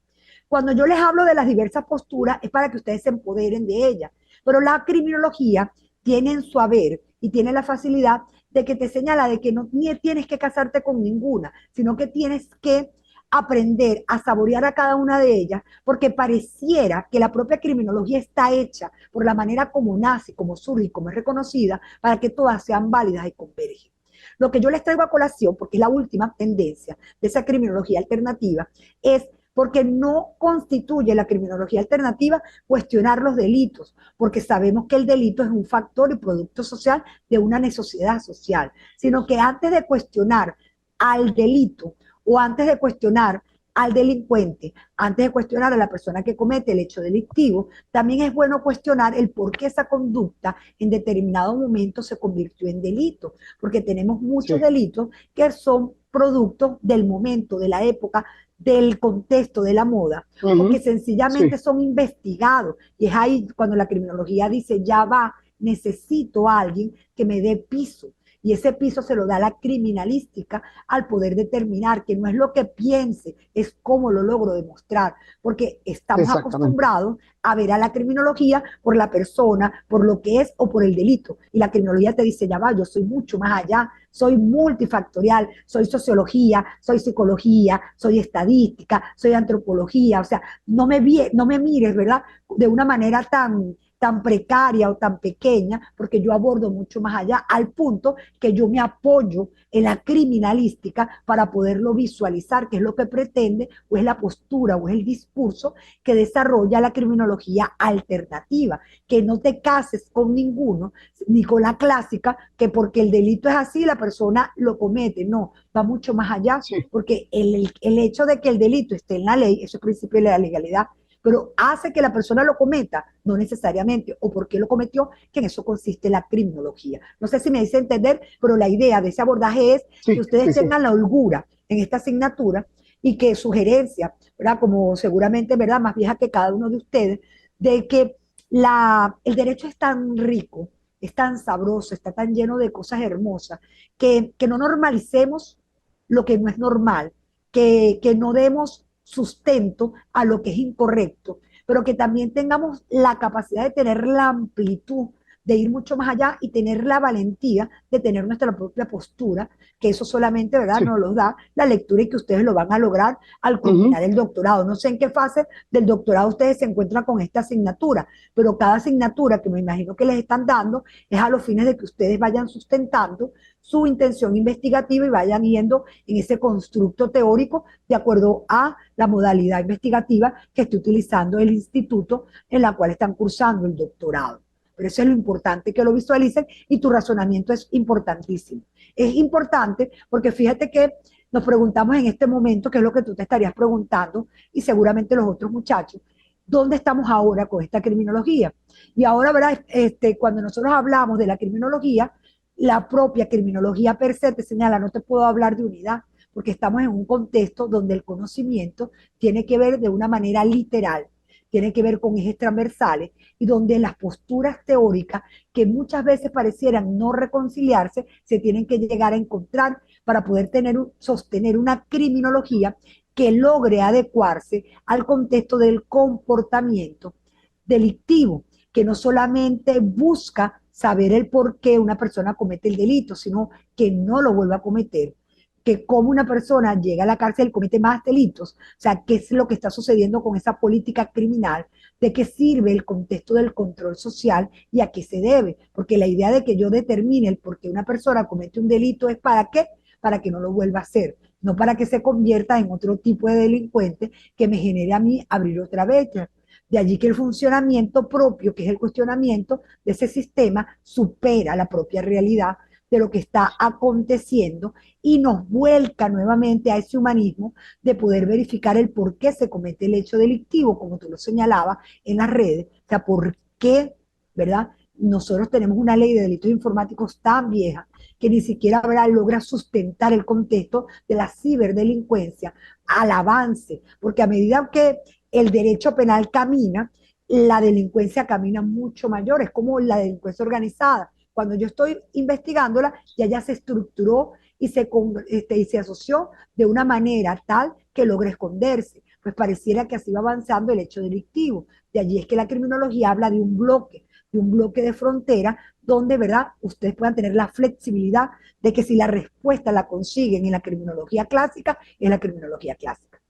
Cuando yo les hablo de las diversas posturas es para que ustedes se empoderen de ellas, pero la criminología tiene en su haber y tiene la facilidad de que te señala de que no ni tienes que casarte con ninguna, sino que tienes que aprender a saborear a cada una de ellas, porque pareciera que la propia criminología está hecha por la manera como nace, como surge y como es reconocida, para que todas sean válidas y convergen. Lo que yo les traigo a colación, porque es la última tendencia de esa criminología alternativa, es porque no constituye la criminología alternativa cuestionar los delitos, porque sabemos que el delito es un factor y producto social de una necesidad social, sino que antes de cuestionar al delito o antes de cuestionar al delincuente, antes de cuestionar a la persona que comete el hecho delictivo, también es bueno cuestionar el por qué esa conducta en determinado momento se convirtió en delito, porque tenemos muchos Sí. delitos que son productos del momento, de la época, del contexto, de la moda, o que Ujú. sencillamente Sí, son investigados. Y es ahí cuando la criminología dice, ya va, necesito a alguien que me dé piso. Y ese piso se lo da la criminalística al poder determinar que no es lo que piense, es cómo lo logro demostrar, porque estamos exactamente. acostumbrados a ver a la criminología por la persona, por lo que es o por el delito. Y la criminología te dice, ya va, yo soy mucho más allá, soy multifactorial, soy sociología, soy psicología, soy estadística, soy antropología, o sea, no me mires, ¿verdad? De una manera tan precaria o tan pequeña, porque yo abordo mucho más allá, al punto que yo me apoyo en la criminalística para poderlo visualizar, que es lo que pretende, o es la postura, o es el discurso que desarrolla la criminología alternativa, que no te cases con ninguno, ni con la clásica, que porque el delito es así, la persona lo comete, no, va mucho más allá, Sí, porque el hecho de que el delito esté en la ley, eso es principio de la legalidad, pero hace que la persona lo cometa, no necesariamente, o por qué lo cometió, que en eso consiste la criminología. No sé si me dice entender, pero la idea de ese abordaje es que sí, ustedes sí, sí. tengan la holgura en esta asignatura y que sugerencia, ¿verdad? Como seguramente, ¿verdad? Más vieja que cada uno de ustedes, de que el derecho es tan rico, es tan sabroso, está tan lleno de cosas hermosas, que no normalicemos lo que no es normal, que no demos sustento a lo que es incorrecto, pero que también tengamos la capacidad de tener la amplitud de ir mucho más allá y tener la valentía de tener nuestra propia postura, que eso solamente, ¿verdad?, sí. nos lo da la lectura y que ustedes lo van a lograr al Ujú. culminar el doctorado. No sé en qué fase del doctorado ustedes se encuentran con esta asignatura, pero cada asignatura que me imagino que les están dando es a los fines de que ustedes vayan sustentando su intención investigativa y vayan yendo en ese constructo teórico de acuerdo a la modalidad investigativa que esté utilizando el instituto en la cual están cursando el doctorado. Pero eso es lo importante, que lo visualicen, y tu razonamiento es importantísimo. Es importante porque fíjate que nos preguntamos en este momento, qué es lo que tú te estarías preguntando, y seguramente los otros muchachos, ¿dónde estamos ahora con esta criminología? Y ahora, ¿verdad? Cuando nosotros hablamos de la criminología, la propia criminología per se te señala, no te puedo hablar de unidad, porque estamos en un contexto donde el conocimiento tiene que ver de una manera literal, tiene que ver con ejes transversales, y donde las posturas teóricas que muchas veces parecieran no reconciliarse, se tienen que llegar a encontrar para poder sostener una criminología que logre adecuarse al contexto del comportamiento delictivo, que no solamente busca saber el por qué una persona comete el delito, sino que no lo vuelva a cometer, que como una persona llega a la cárcel y comete más delitos, o sea, qué es lo que está sucediendo con esa política criminal, de qué sirve el contexto del control social y a qué se debe, porque la idea de que yo determine el por qué una persona comete un delito es para qué, para que no lo vuelva a hacer, no para que se convierta en otro tipo de delincuente que me genere a mí abrir otra brecha. De allí que el funcionamiento propio, que es el cuestionamiento de ese sistema, supera la propia realidad de lo que está aconteciendo y nos vuelca nuevamente a ese humanismo de poder verificar el por qué se comete el hecho delictivo, como tú lo señalabas en las redes, o sea, por qué, ¿verdad? Nosotros tenemos una ley de delitos informáticos tan vieja que ni siquiera, ¿verdad?, logra sustentar el contexto de la ciberdelincuencia al avance, porque a medida que el derecho penal camina, la delincuencia camina mucho mayor, es como la delincuencia organizada. Cuando yo estoy investigándola, ya se estructuró y se asoció de una manera tal que logra esconderse. Pues pareciera que así va avanzando el hecho delictivo. De allí es que la criminología habla de un bloque de frontera donde, ¿verdad?, ustedes puedan tener la flexibilidad de que si la respuesta la consiguen en la criminología clásica, es la criminología clásica.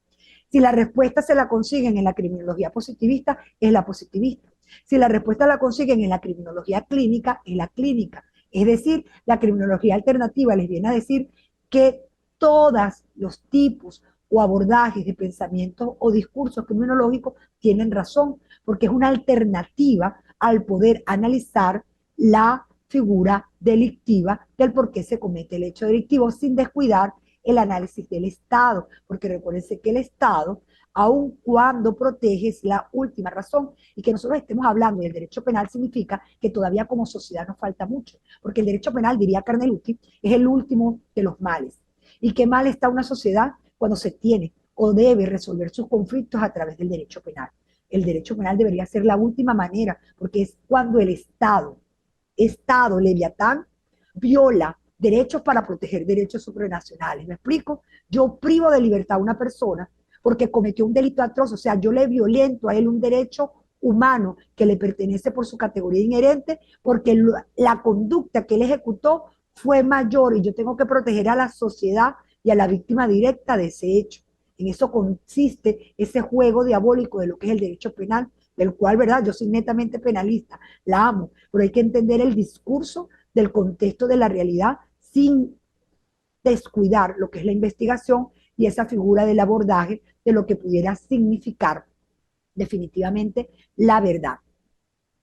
Si la respuesta se la consiguen en la criminología positivista, es la positivista. Si la respuesta la consiguen en la criminología clínica, es la clínica. Es decir, la criminología alternativa les viene a decir que todos los tipos o abordajes de pensamientos o discursos criminológicos tienen razón, porque es una alternativa al poder analizar la figura delictiva del por qué se comete el hecho delictivo sin descuidar el análisis del Estado, porque recuérdense que el Estado, aun cuando protege, es la última razón, y que nosotros estemos hablando del derecho penal significa que todavía como sociedad nos falta mucho, porque el derecho penal, diría Carnelucci, es el último de los males. ¿Y qué mal está una sociedad cuando se tiene o debe resolver sus conflictos a través del derecho penal? El derecho penal debería ser la última manera, porque es cuando el Estado leviatán, viola derechos para proteger derechos supranacionales. ¿Me explico? Yo privo de libertad a una persona porque cometió un delito atroz, o sea, yo le violento a él un derecho humano que le pertenece por su categoría inherente, porque la conducta que él ejecutó fue mayor y yo tengo que proteger a la sociedad y a la víctima directa de ese hecho. En eso consiste ese juego diabólico de lo que es el derecho penal, del cual, ¿verdad? Yo soy netamente penalista, la amo, pero hay que entender el discurso del contexto de la realidad sin descuidar lo que es la investigación y esa figura del abordaje de lo que pudiera significar definitivamente la verdad.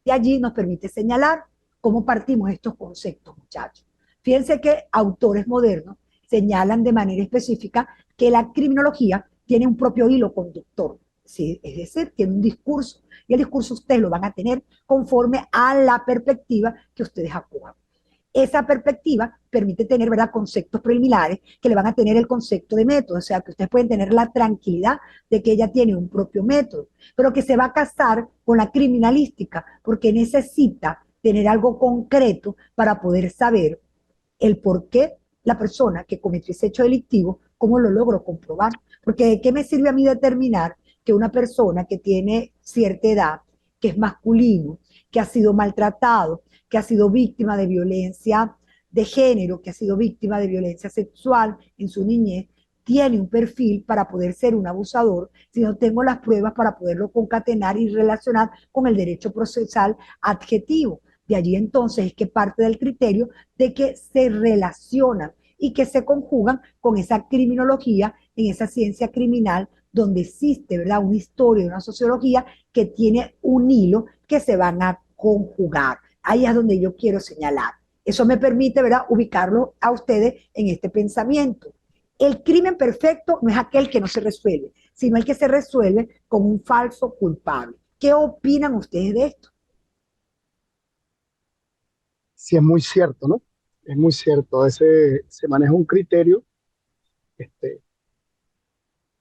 Y allí nos permite señalar cómo partimos estos conceptos, muchachos. Fíjense que autores modernos señalan de manera específica que la criminología tiene un propio hilo conductor, ¿sí? Es decir, tiene un discurso, y el discurso ustedes lo van a tener conforme a la perspectiva que ustedes acudan. Esa perspectiva permite tener, ¿verdad?, conceptos preliminares que le van a tener el concepto de método, o sea, que ustedes pueden tener la tranquilidad de que ella tiene un propio método, pero que se va a casar con la criminalística, porque necesita tener algo concreto para poder saber el por qué la persona que cometió ese hecho delictivo, cómo lo logro comprobar. Porque ¿de qué me sirve a mí determinar que una persona que tiene cierta edad, que es masculino, que ha sido maltratado, que ha sido víctima de violencia de género, que ha sido víctima de violencia sexual en su niñez, tiene un perfil para poder ser un abusador si no tengo las pruebas para poderlo concatenar y relacionar con el derecho procesal adjetivo. De allí entonces es que parte del criterio de que se relacionan y que se conjugan con esa criminología en esa ciencia criminal donde existe, ¿verdad?, una historia, una sociología que tiene un hilo que se van a conjugar. Ahí es donde yo quiero señalar. Eso me permite, ¿verdad?, ubicarlo a ustedes en este pensamiento. El crimen perfecto no es aquel que no se resuelve, sino el que se resuelve con un falso culpable. ¿Qué opinan ustedes de esto? Sí, es muy cierto, ¿no? Es muy cierto. A veces se maneja un criterio, este,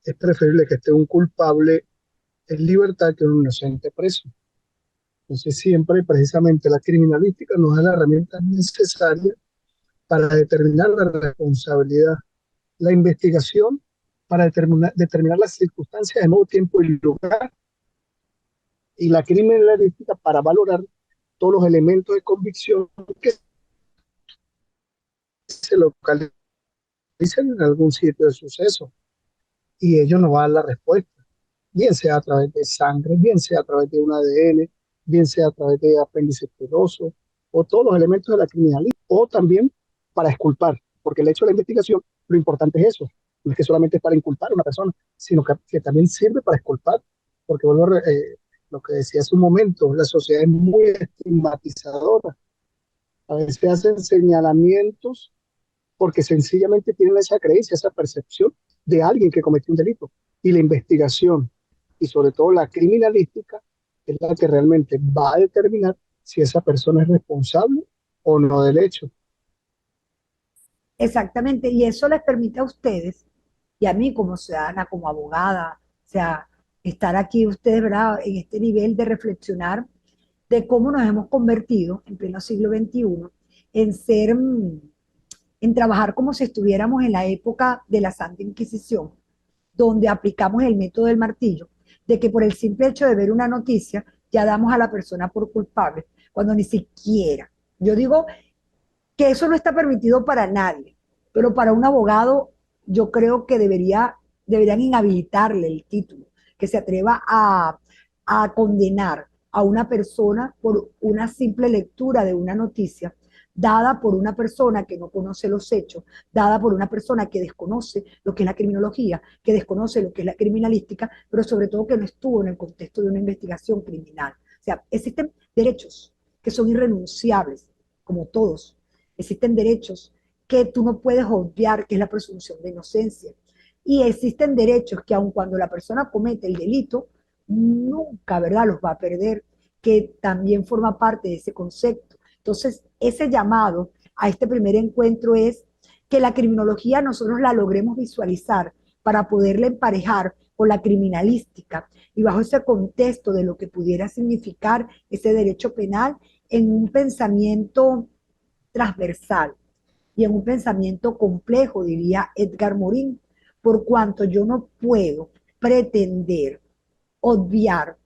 es preferible que esté un culpable en libertad que un inocente preso. Entonces siempre precisamente la criminalística nos da la herramienta necesaria para determinar la responsabilidad, la investigación para determinar las circunstancias de modo, tiempo y lugar, y la criminalística para valorar todos los elementos de convicción que se localicen en algún sitio de suceso, y ello nos va a dar la respuesta, bien sea a través de sangre, bien sea a través de un ADN, bien sea a través de apéndice escleroso, o todos los elementos de la criminalidad, o también para exculpar, porque el hecho de la investigación, lo importante es eso, no es que solamente es para inculpar a una persona, sino que también sirve para exculpar, porque vuelvo lo que decía hace un momento, la sociedad es muy estigmatizadora, a veces hacen señalamientos porque sencillamente tienen esa creencia, esa percepción de alguien que cometió un delito. Y la investigación, y sobre todo la criminalística, es la que realmente va a determinar si esa persona es responsable o no del hecho. Exactamente, y eso les permite a ustedes y a mí como ciudadana, como abogada, o sea, estar aquí ustedes, ¿verdad?, en este nivel de reflexionar de cómo nos hemos convertido en pleno siglo XXI en ser, en trabajar como si estuviéramos en la época de la Santa Inquisición, donde aplicamos el método del martillo, de que por el simple hecho de ver una noticia ya damos a la persona por culpable, cuando ni siquiera, yo digo que eso no está permitido para nadie, pero para un abogado yo creo que deberían inhabilitarle el título, que se atreva a condenar a una persona por una simple lectura de una noticia dada por una persona que no conoce los hechos, dada por una persona que desconoce lo que es la criminología, que desconoce lo que es la criminalística, pero sobre todo que no estuvo en el contexto de una investigación criminal. O sea, existen derechos que son irrenunciables, como todos. Existen derechos que tú no puedes obviar, que es la presunción de inocencia. Y existen derechos que aun cuando la persona comete el delito, nunca, ¿verdad?, los va a perder, que también forma parte de ese concepto. Entonces, ese llamado a este primer encuentro es que la criminología nosotros la logremos visualizar para poderla emparejar con la criminalística y bajo ese contexto de lo que pudiera significar ese derecho penal en un pensamiento transversal y en un pensamiento complejo, diría Edgar Morin, por cuanto yo no puedo pretender obviar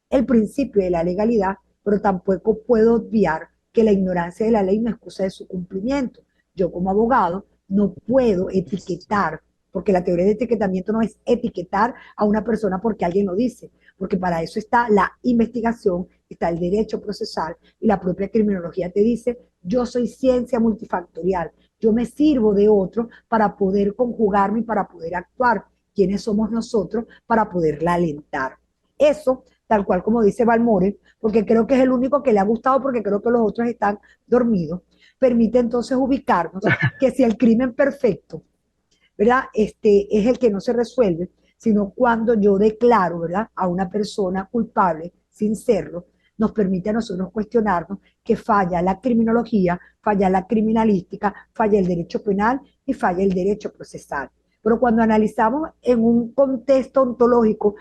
el principio de la legalidad, pero tampoco puedo obviar que la ignorancia de la ley no excusa de su cumplimiento. Yo como abogado no puedo etiquetar, porque la teoría de etiquetamiento no es etiquetar a una persona porque alguien lo dice, porque para eso está la investigación, está el derecho procesal y la propia criminología te dice, yo soy ciencia multifactorial, yo me sirvo de otro para poder conjugarme y para poder actuar. ¿Quiénes somos nosotros para poderla alentar? Eso, tal cual como dice Balmore, porque creo que es el único que le ha gustado, porque creo que los otros están dormidos, permite entonces ubicarnos que si el crimen perfecto, ¿verdad?, es el que no se resuelve, sino cuando yo declaro, ¿verdad?, a una persona culpable sin serlo, nos permite a nosotros cuestionarnos que falla la criminología, falla la criminalística, falla el derecho penal y falla el derecho procesal. Pero cuando analizamos en un contexto ontológico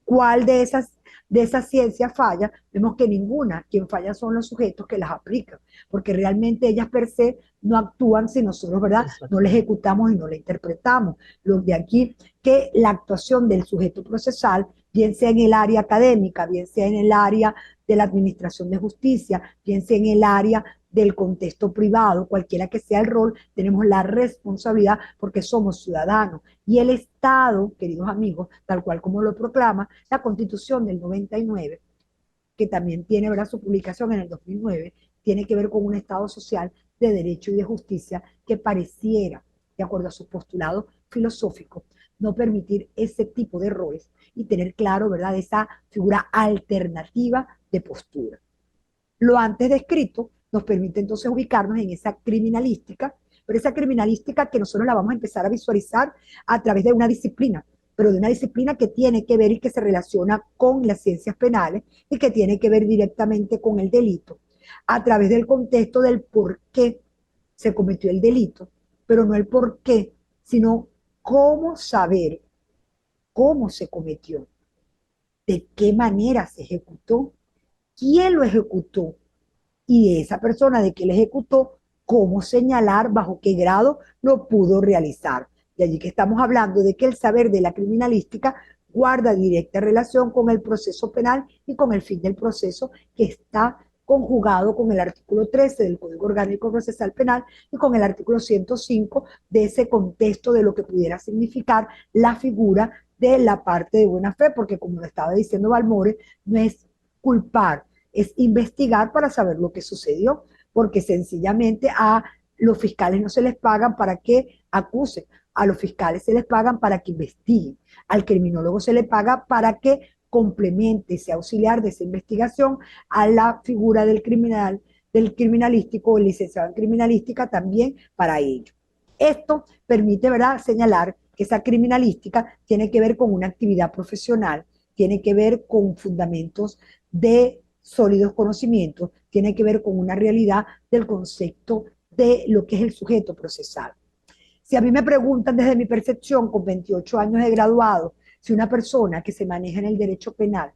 cuál de esas ciencias falla, vemos que ninguna. Quien falla son los sujetos que las aplican, porque realmente ellas per se no actúan si nosotros, ¿verdad?, no la Exactamente. ejecutamos y no la interpretamos. Lo de aquí que la actuación del sujeto procesal, bien sea en el área académica, bien sea en el área de la administración de justicia, piense en el área del contexto privado, cualquiera que sea el rol, tenemos la responsabilidad porque somos ciudadanos. Y el Estado, queridos amigos, tal cual como lo proclama la Constitución del 99, que también tiene, ¿verdad?, su publicación en el 2009, tiene que ver con un Estado social de derecho y de justicia que pareciera, de acuerdo a sus postulados filosóficos, no permitir ese tipo de roles y tener claro, ¿verdad?, esa figura alternativa de postura. Lo antes descrito nos permite entonces ubicarnos en esa criminalística, pero esa criminalística que nosotros la vamos a empezar a visualizar a través de una disciplina, pero de una disciplina que tiene que ver y que se relaciona con las ciencias penales y que tiene que ver directamente con el delito, a través del contexto del por qué se cometió el delito, pero no el por qué, sino cómo saber cómo se cometió, de qué manera se ejecutó, quién lo ejecutó, y de esa persona de que le ejecutó, cómo señalar bajo qué grado lo pudo realizar. De allí que estamos hablando de que el saber de la criminalística guarda directa relación con el proceso penal y con el fin del proceso, que está conjugado con el artículo 13 del Código Orgánico Procesal Penal y con el artículo 105 de ese contexto de lo que pudiera significar la figura de la parte de buena fe, porque como lo estaba diciendo Balmore, no es culpar, es investigar para saber lo que sucedió, porque sencillamente a los fiscales no se les pagan para que acusen, a los fiscales se les pagan para que investiguen, al criminólogo se le paga para que complemente, sea auxiliar de esa investigación a la figura del criminal, del criminalístico o el licenciado en criminalística también para ello. Esto permite, ¿verdad?, señalar que esa criminalística tiene que ver con una actividad profesional, tiene que ver con fundamentos de sólidos conocimientos, tiene que ver con una realidad del concepto de lo que es el sujeto procesal. Si a mí me preguntan desde mi percepción, con 28 años de graduado, si una persona que se maneja en el derecho penal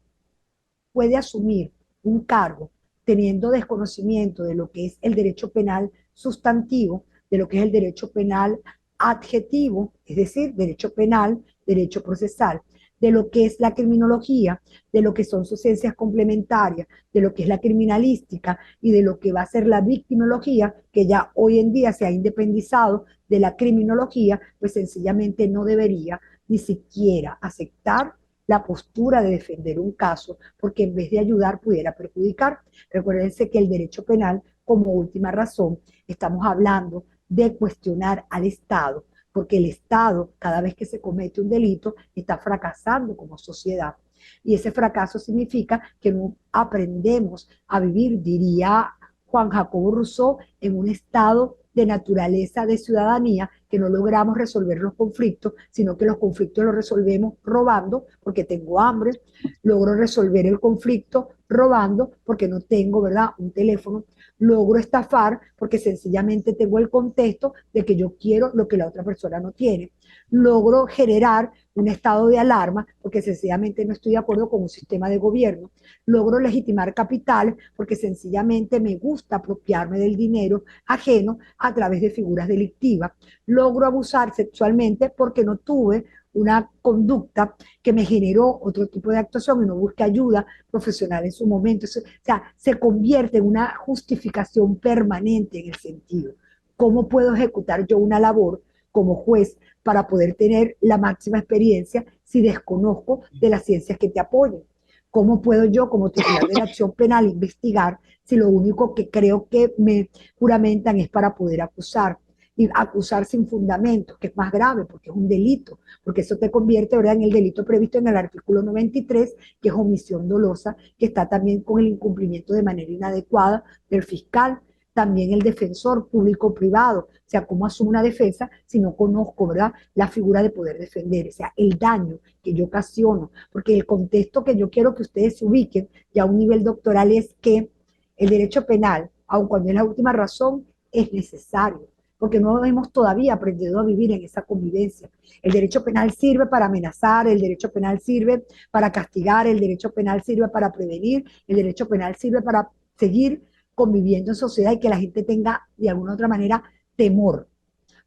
puede asumir un cargo teniendo desconocimiento de lo que es el derecho penal sustantivo, de lo que es el derecho penal adjetivo, es decir, derecho penal, derecho procesal, de lo que es la criminología, de lo que son sus ciencias complementarias, de lo que es la criminalística y de lo que va a ser la victimología, que ya hoy en día se ha independizado de la criminología, pues sencillamente no debería ni siquiera aceptar la postura de defender un caso, porque en vez de ayudar pudiera perjudicar. Recuérdense que el derecho penal, como última razón, estamos hablando de cuestionar al Estado, porque el Estado, cada vez que se comete un delito, está fracasando como sociedad. Y ese fracaso significa que no aprendemos a vivir, diría Juan Jacobo Rousseau, en un estado de naturaleza de ciudadanía, que no logramos resolver los conflictos, sino que los conflictos los resolvemos robando porque tengo hambre, logro resolver el conflicto robando porque no tengo, ¿verdad?, un teléfono, logro estafar porque sencillamente tengo el contexto de que yo quiero lo que la otra persona no tiene, logro generar un estado de alarma porque sencillamente no estoy de acuerdo con un sistema de gobierno, logro legitimar capital porque sencillamente me gusta apropiarme del dinero ajeno a través de figuras delictivas, logro abusar sexualmente porque no tuve una conducta que me generó otro tipo de actuación y no busqué ayuda profesional en su momento. O sea, se convierte en una justificación permanente en el sentido. ¿Cómo puedo ejecutar yo una labor como juez para poder tener la máxima experiencia si desconozco de las ciencias que te apoyen? ¿Cómo puedo yo, como titular de la acción penal, investigar si lo único que creo que me juramentan es para poder acusar? Y acusar sin fundamento, que es más grave porque es un delito, porque eso te convierte, ¿verdad?, en el delito previsto en el artículo 93, que es omisión dolosa, que está también con el incumplimiento de manera inadecuada del fiscal, también el defensor público-privado, o sea, cómo asumo una defensa si no conozco, ¿verdad?, la figura de poder defender, o sea, el daño que yo ocasiono, porque el contexto que yo quiero que ustedes se ubiquen ya a un nivel doctoral es que el derecho penal, aun cuando es la última razón, es necesario, porque no hemos todavía aprendido a vivir en esa convivencia. El derecho penal sirve para amenazar, el derecho penal sirve para castigar, el derecho penal sirve para prevenir, el derecho penal sirve para seguir conviviendo en sociedad y que la gente tenga de alguna otra manera temor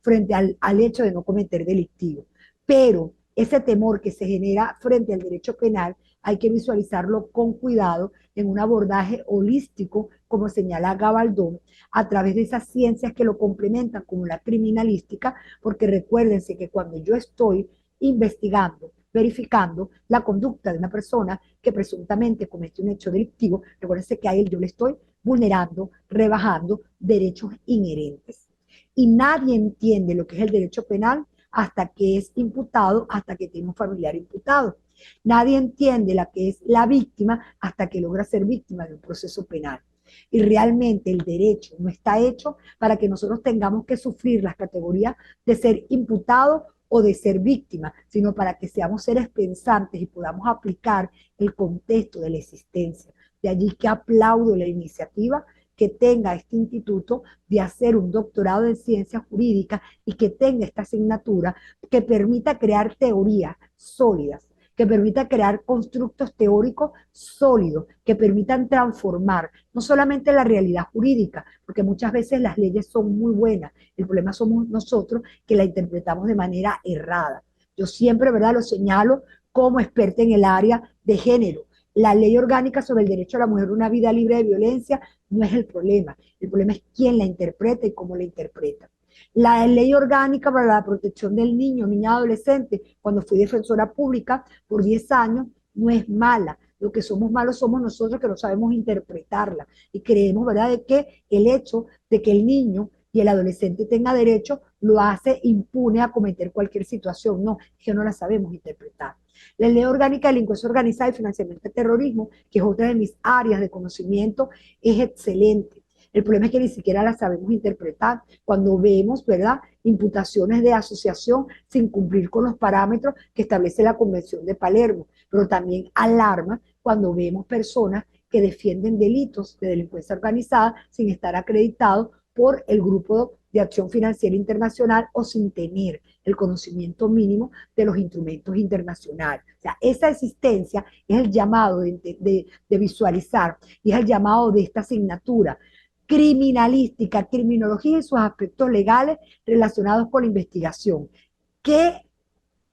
frente al hecho de no cometer delictivo. Pero ese temor que se genera frente al derecho penal hay que visualizarlo con cuidado en un abordaje holístico, como señala Gabaldón, a través de esas ciencias que lo complementan, como la criminalística, porque recuérdense que cuando yo estoy investigando, verificando la conducta de una persona que presuntamente comete un hecho delictivo, recuérdense que a él yo le estoy vulnerando, rebajando derechos inherentes. Y nadie entiende lo que es el derecho penal hasta que es imputado, hasta que tiene un familiar imputado. Nadie entiende la que es la víctima hasta que logra ser víctima de un proceso penal. Y realmente el derecho no está hecho para que nosotros tengamos que sufrir las categorías de ser imputado o de ser víctima, sino para que seamos seres pensantes y podamos aplicar el contexto de la existencia. De allí que aplaudo la iniciativa que tenga este instituto de hacer un doctorado en ciencias jurídicas y que tenga esta asignatura que permita crear teorías sólidas, que permita crear constructos teóricos sólidos, que permitan transformar no solamente la realidad jurídica, porque muchas veces las leyes son muy buenas, el problema somos nosotros que la interpretamos de manera errada. Yo siempre, ¿verdad?, lo señalo como experta en el área de género. La ley orgánica sobre el derecho a la mujer a una vida libre de violencia no es el problema es quién la interpreta y cómo la interpreta. La ley orgánica para la protección del niño, niña, adolescente, cuando fui defensora pública por 10 años, no es mala. Lo que somos malos somos nosotros que no sabemos interpretarla y creemos, ¿verdad?, de que el hecho de que el niño y el adolescente tenga derecho lo hace impune a cometer cualquier situación. No, es que no la sabemos interpretar. La ley orgánica de delincuencia organizada y financiamiento del terrorismo, que es otra de mis áreas de conocimiento, es excelente. El problema es que ni siquiera la sabemos interpretar cuando vemos, ¿verdad?, imputaciones de asociación sin cumplir con los parámetros que establece la Convención de Palermo, pero también alarma cuando vemos personas que defienden delitos de delincuencia organizada sin estar acreditados por el Grupo de Acción Financiera Internacional o sin tener el conocimiento mínimo de los instrumentos internacionales. O sea, esa existencia es el llamado de visualizar y es el llamado de esta asignatura criminalística, criminología y sus aspectos legales relacionados con la investigación. ¿Qué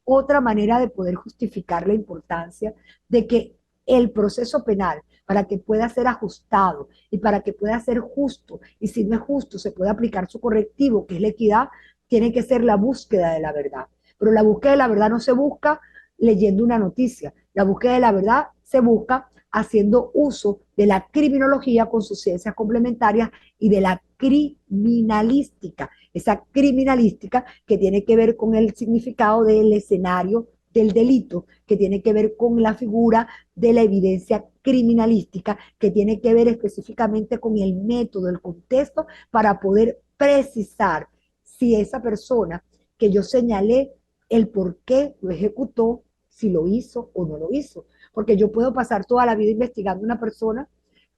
otra manera de poder justificar la importancia de que el proceso penal, para que pueda ser ajustado y para que pueda ser justo, y si no es justo, se puede aplicar su correctivo, que es la equidad, tiene que ser la búsqueda de la verdad? Pero la búsqueda de la verdad no se busca leyendo una noticia, la búsqueda de la verdad se busca haciendo uso de la criminología con sus ciencias complementarias y de la criminalística, esa criminalística que tiene que ver con el significado del escenario del delito, que tiene que ver con la figura de la evidencia criminalística, que tiene que ver específicamente con el método, el contexto, para poder precisar si esa persona que yo señalé, el por qué lo ejecutó, si lo hizo o no lo hizo. Porque yo puedo pasar toda la vida investigando a una persona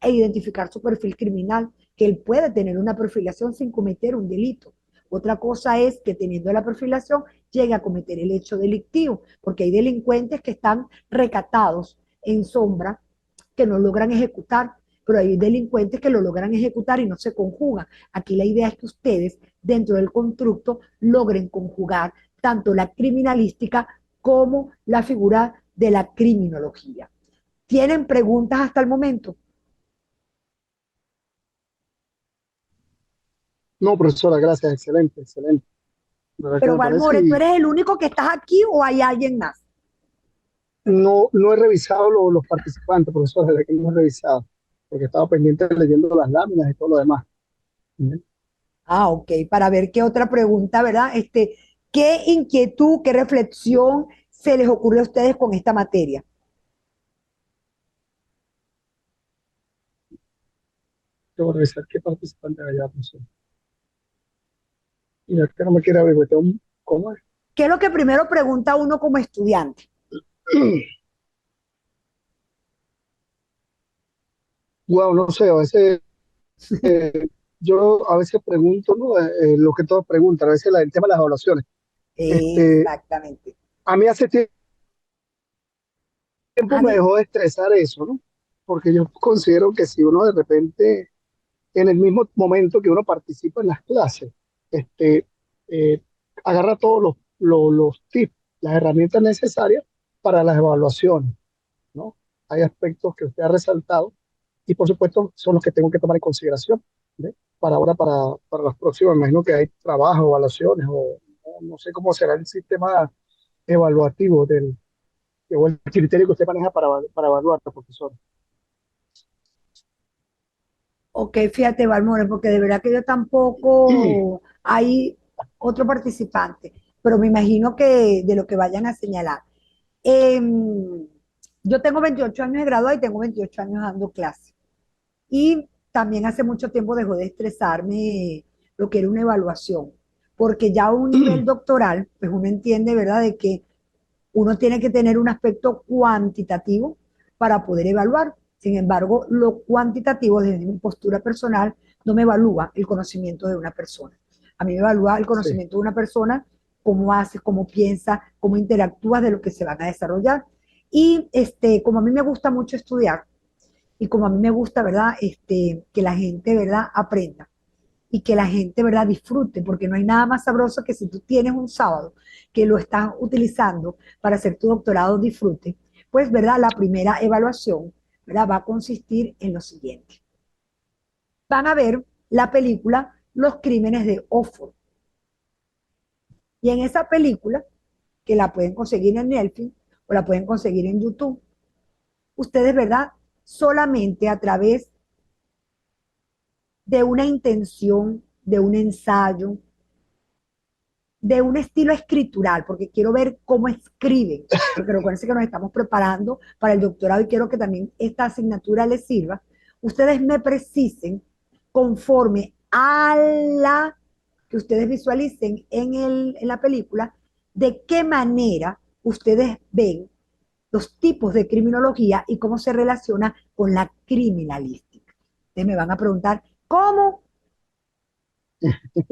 e identificar su perfil criminal, que él puede tener una perfilación sin cometer un delito. Otra cosa es que teniendo la perfilación llegue a cometer el hecho delictivo, porque hay delincuentes que están recatados en sombra, que no logran ejecutar, pero hay delincuentes que lo logran ejecutar y no se conjugan. Aquí la idea es que ustedes, dentro del constructo, logren conjugar tanto la criminalística como la figura de la criminología. ¿Tienen preguntas hasta el momento? No, profesora, gracias, excelente, excelente. La verdad que Pero me parece Valmore, ¿tú y eres el único que estás aquí o hay alguien más? no he revisado los participantes, profesora, la verdad que no he revisado, porque estaba pendiente leyendo las láminas y todo lo demás. Ujú. Ah, ok, para ver qué otra pregunta, ¿verdad? ¿Qué inquietud, qué reflexión se les ocurre a ustedes con esta materia? Tengo que revisar qué participante había, profesor. Y es que no me quiere abrir, porque ¿cómo es? ¿Qué es lo que primero pregunta uno como estudiante? Wow, no sé, a veces yo a veces pregunto, ¿no? Lo que todos preguntan, a veces el tema de las evaluaciones. Este, Exactamente. a mí hace tiempo Ah, me dejó de estresar eso, ¿no? Porque yo considero que si uno de repente, en el mismo momento que uno participa en las clases, este, eh, agarra todos los tips, las herramientas necesarias para las evaluaciones, ¿no? hay aspectos que usted ha resaltado y por supuesto son los que tengo que tomar en consideración, ¿ve? Para ahora, para los próximos, imagino que hay trabajo, evaluaciones o no sé cómo será el sistema evaluativo o el criterio que usted maneja para evaluar, profesor. Ok, fíjate, Valmore, porque de verdad que yo tampoco hay otro participante, pero me imagino que de lo que vayan a señalar. Yo tengo 28 años de graduada y tengo 28 años dando clases. Y también hace mucho tiempo dejó de estresarme lo que era una evaluación, porque ya a un nivel doctoral, pues uno entiende, ¿verdad?, de que uno tiene que tener un aspecto cuantitativo para poder evaluar. Sin embargo, lo cuantitativo desde mi postura personal no me evalúa el conocimiento de una persona. A mí me evalúa el Sí, conocimiento de una persona, cómo hace, cómo piensa, cómo interactúa de lo que se van a desarrollar. Y como a mí me gusta mucho estudiar y como a mí me gusta, ¿verdad? Que la gente, ¿verdad?, aprenda y que la gente, ¿verdad?, disfrute, porque no hay nada más sabroso que si tú tienes un sábado que lo estás utilizando para hacer tu doctorado, disfrute, pues, ¿verdad?, la primera evaluación, ¿verdad?, va a consistir en lo siguiente. Van a ver la película Los Crímenes de Oxford. Y en esa película, que la pueden conseguir en Netflix o la pueden conseguir en YouTube, ustedes, ¿verdad?, solamente a través de una intención, de un ensayo, de un estilo escritural, porque quiero ver cómo escriben, porque recuerden que nos estamos preparando para el doctorado y quiero que también esta asignatura les sirva. Ustedes me precisen conforme a la que ustedes visualicen en la película, de qué manera ustedes ven los tipos de criminología y cómo se relaciona con la criminalística. Ustedes me van a preguntar, ¿cómo?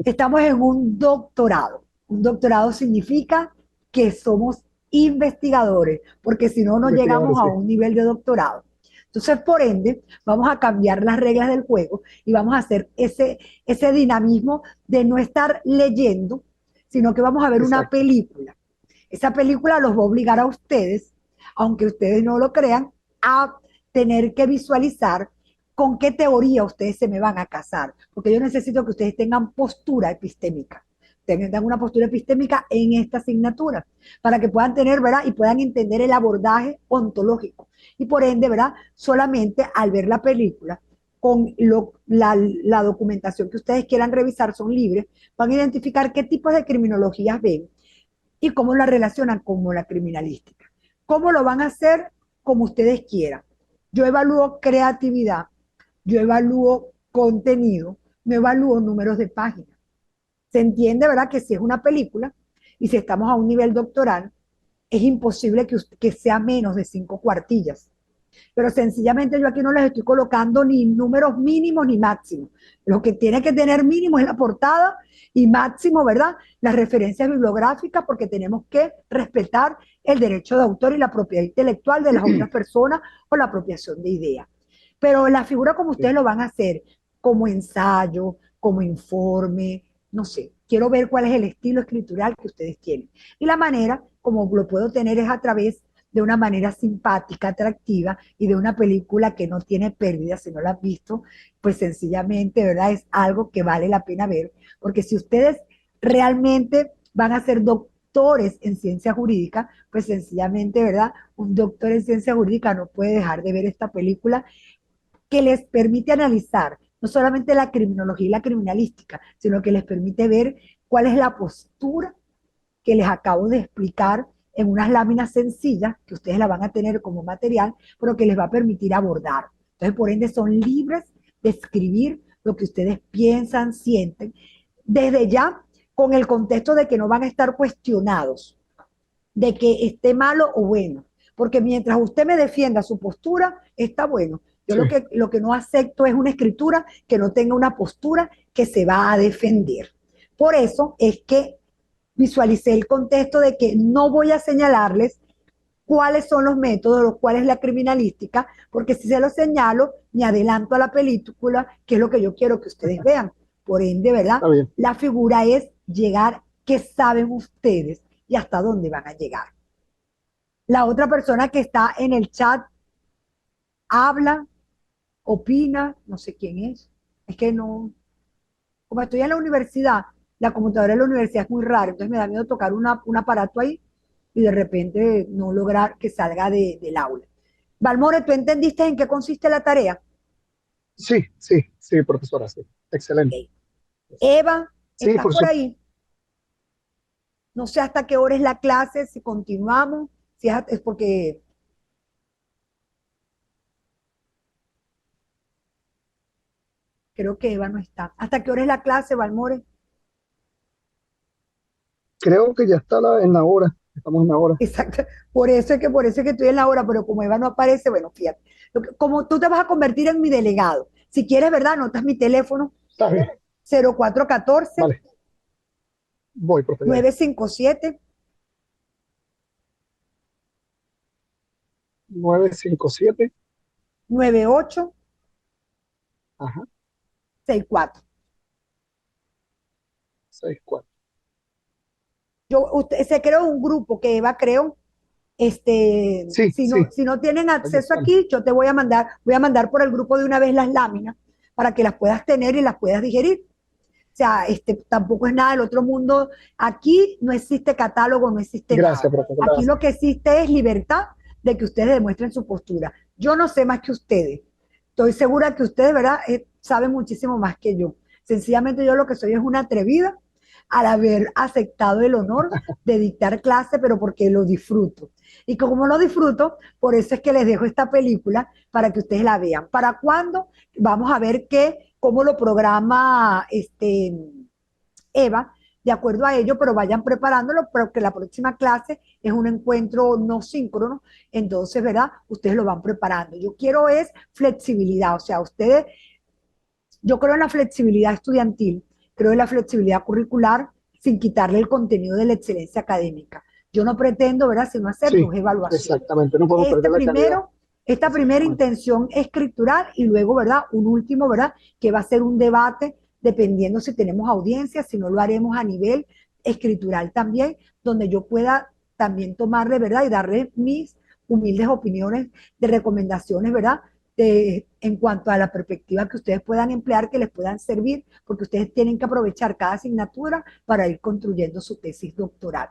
Estamos en un doctorado. Un doctorado significa que somos investigadores, porque si no, no llegamos investigadores, a sí. un nivel de doctorado. Entonces, por ende, vamos a cambiar las reglas del juego y vamos a hacer ese dinamismo de no estar leyendo, sino que vamos a ver una Exacto. película. Esa película los va a obligar a ustedes, aunque ustedes no lo crean, a tener que visualizar con qué teoría ustedes se me van a casar, porque yo necesito que ustedes tengan postura epistémica, tengan una postura epistémica en esta asignatura, para que puedan tener, ¿verdad? Y puedan entender el abordaje ontológico. Y por ende, ¿verdad? Solamente al ver la película, con la documentación que ustedes quieran revisar, son libres, van a identificar qué tipos de criminologías ven y cómo la relacionan con la criminalística. ¿Cómo lo van a hacer? Como ustedes quieran. Yo evalúo creatividad, yo evalúo contenido, no evalúo números de páginas. Se entiende, ¿verdad?, que si es una película y si estamos a un nivel doctoral, es imposible que sea menos de 5 cuartillas. Pero sencillamente yo aquí no les estoy colocando ni números mínimos ni máximos. Lo que tiene que tener mínimo es la portada y máximo, ¿verdad?, las referencias bibliográficas, porque tenemos que respetar el derecho de autor y la propiedad intelectual de las otras personas o la apropiación de ideas. Pero la figura como ustedes Sí. lo van a hacer, como ensayo, como informe, no sé, quiero ver cuál es el estilo escritural que ustedes tienen. Y la manera como lo puedo tener es a través de una manera simpática, atractiva y de una película que no tiene pérdida, si no la has visto, pues sencillamente, ¿verdad? Es algo que vale la pena ver, porque si ustedes realmente van a ser doctores en ciencia jurídica, pues sencillamente, ¿verdad? Un doctor en ciencia jurídica no puede dejar de ver esta película que les permite analizar no solamente la criminología y la criminalística, sino que les permite ver cuál es la postura que les acabo de explicar en unas láminas sencillas que ustedes la van a tener como material, pero que les va a permitir abordar. Entonces, por ende, son libres de escribir lo que ustedes piensan, sienten, desde ya con el contexto de que no van a estar cuestionados de que esté malo o bueno, porque mientras usted me defienda su postura, está bueno. Yo Sí. lo que no acepto es una escritura que no tenga una postura que se va a defender. Por eso es que visualicé el contexto de que no voy a señalarles cuáles son los métodos, los cuales la criminalística, porque si se los señalo, me adelanto a la película, que es lo que yo quiero que ustedes vean. Por ende, ¿verdad? Está bien. La figura es llegar, qué saben ustedes y hasta dónde van a llegar. La otra persona que está en el chat, habla, opina, no sé quién es. Es que no, como estoy en la universidad, la computadora de la universidad es muy rara, entonces me da miedo tocar un aparato ahí y de repente no lograr que salga del aula. Valmore, ¿tú entendiste en qué consiste la tarea? Sí, sí, sí, profesora, sí. Excelente. Ok. Eva, Sí, ¿estás por por supuesto. ahí? No sé hasta qué hora es la clase, si continuamos, si es porque creo que Eva no está. ¿Hasta qué hora es la clase, Valmore? Creo que ya está en la hora. Estamos en la hora. Exacto. Por eso es que estoy en la hora, pero como Eva no aparece, bueno, fíjate. Como tú te vas a convertir en mi delegado, si quieres, ¿verdad? Anotas mi teléfono Está bien. 0414 Vale. Voy, profe. Ya. 957 957. 9864. Ajá. 64. Se creó un grupo que Eva creó. Sí, sí. Si no tienen Aquí acceso estamos. aquí, yo te voy a mandar por el grupo de una vez las láminas para que las puedas tener y las puedas digerir. O sea, tampoco es nada del otro mundo. Aquí no existe catálogo, no existe nada. Gracias, profe. Aquí Gracias. lo que existe es libertad de que ustedes demuestren su postura. Yo no sé más que ustedes. Estoy segura que ustedes, ¿verdad? Saben muchísimo más que yo. Sencillamente yo lo que soy es una atrevida al haber aceptado el honor de dictar clase, pero porque lo disfruto. Y como lo disfruto, por eso es que les dejo esta película para que ustedes la vean. ¿Para cuándo? Vamos a ver cómo lo programa Eva, de acuerdo a ello, pero vayan preparándolo porque la próxima clase es un encuentro no síncrono, entonces, ¿verdad? Ustedes lo van preparando. Yo quiero es flexibilidad, o sea, ustedes, yo creo en la flexibilidad estudiantil, creo en la flexibilidad curricular sin quitarle el contenido de la excelencia académica. Yo no pretendo, ¿verdad?, sino hacer Sí, dos evaluaciones. exactamente. No podemos Este perder la calidad. primero, esta primera Exactamente. intención escritural y luego, ¿verdad?, un último, ¿verdad?, que va a ser un debate dependiendo si tenemos audiencia, si no lo haremos a nivel escritural también, donde yo pueda también tomarle, ¿verdad?, y darle mis humildes opiniones de recomendaciones, ¿verdad?, en cuanto a la perspectiva que ustedes puedan emplear, que les puedan servir, porque ustedes tienen que aprovechar cada asignatura para ir construyendo su tesis doctoral.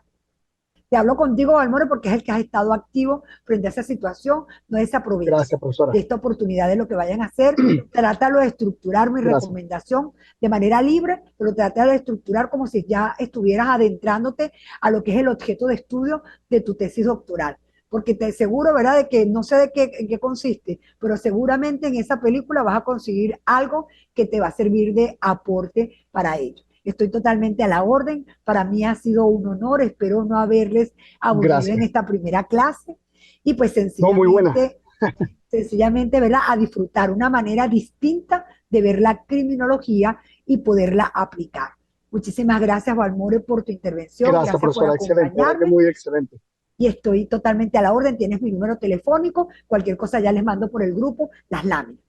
Te hablo contigo, Valmore, porque es el que has estado activo frente a esa situación. No desaproveches Gracias, profesora. de esta oportunidad de lo que vayan a hacer. Trátalo de estructurar mi Gracias. recomendación de manera libre, pero trátalo de estructurar como si ya estuvieras adentrándote a lo que es el objeto de estudio de tu tesis doctoral. Porque te aseguro, ¿verdad?, de que no sé en qué consiste, pero seguramente en esa película vas a conseguir algo que te va a servir de aporte para ello. Estoy totalmente a la orden. Para mí ha sido un honor. Espero no haberles aburrido en Gracias. esta primera clase. Y pues No, muy buena. sencillamente, ¿verdad?, a disfrutar una manera distinta de ver la criminología y poderla aplicar. Muchísimas gracias, Valmore, por tu intervención. Gracias, Gracias por profesora. Excelente. La verdad que acompañarme. muy excelente. Y estoy totalmente a la orden. Tienes mi número telefónico. Cualquier cosa ya les mando por el grupo las láminas.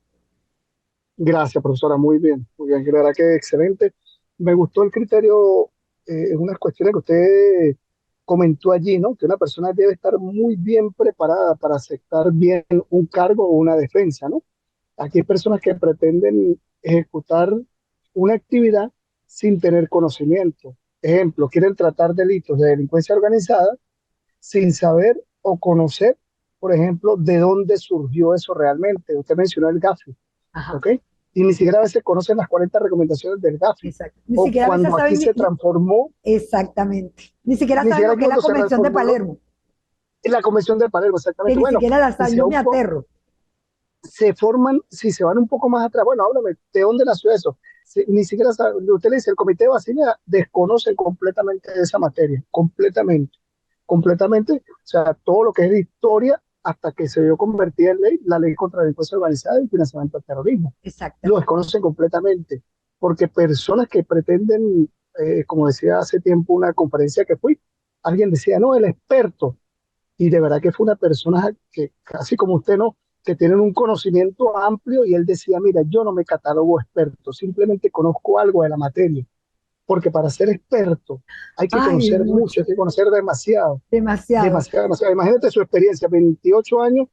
Gracias, profesora. Muy bien. Muy bien. La verdad que excelente. Me gustó el criterio, en unas cuestiones que usted comentó allí, ¿no? Que una persona debe estar muy bien preparada para aceptar bien un cargo o una defensa, ¿no? Aquí hay personas que pretenden ejecutar una actividad sin tener conocimiento. Ejemplo, quieren tratar delitos de delincuencia organizada sin saber o conocer, por ejemplo, de dónde surgió eso realmente. Usted mencionó el GAFI, Ajá, ¿ok? Y ni siquiera a veces conocen las 40 recomendaciones del GAFI. exacto. Ni O siquiera a veces cuando aquí saben se transformó, exactamente. Ni siquiera ni saben siquiera lo que es la cuando se Convención de reformuló Palermo. en la Convención de Palermo, Que exactamente. ni Bueno, siquiera la y saben. se Yo va me un poco, aterro. se forman, si se van un poco más atrás, bueno, háblame, ¿de dónde nació eso? Ni siquiera sabe, usted le dice, el Comité de Basilea desconoce completamente de esa materia, completamente, completamente, o sea, todo lo que es de historia hasta que se vio convertida en ley, la ley contra la delincuencia organizada y financiamiento del terrorismo. Lo Exactamente. desconocen completamente, porque personas que pretenden, como decía hace tiempo una conferencia que fui, alguien decía, no, el experto, y de verdad que fue una persona que, casi como usted, ¿no? Que tienen un conocimiento amplio y él decía, mira, yo no me catalogo experto, simplemente conozco algo de la materia, porque para ser experto hay que Ay, conocer mucho, mucho. hay que conocer demasiado, Demasiado. demasiado, demasiado. Imagínate su experiencia, 28 años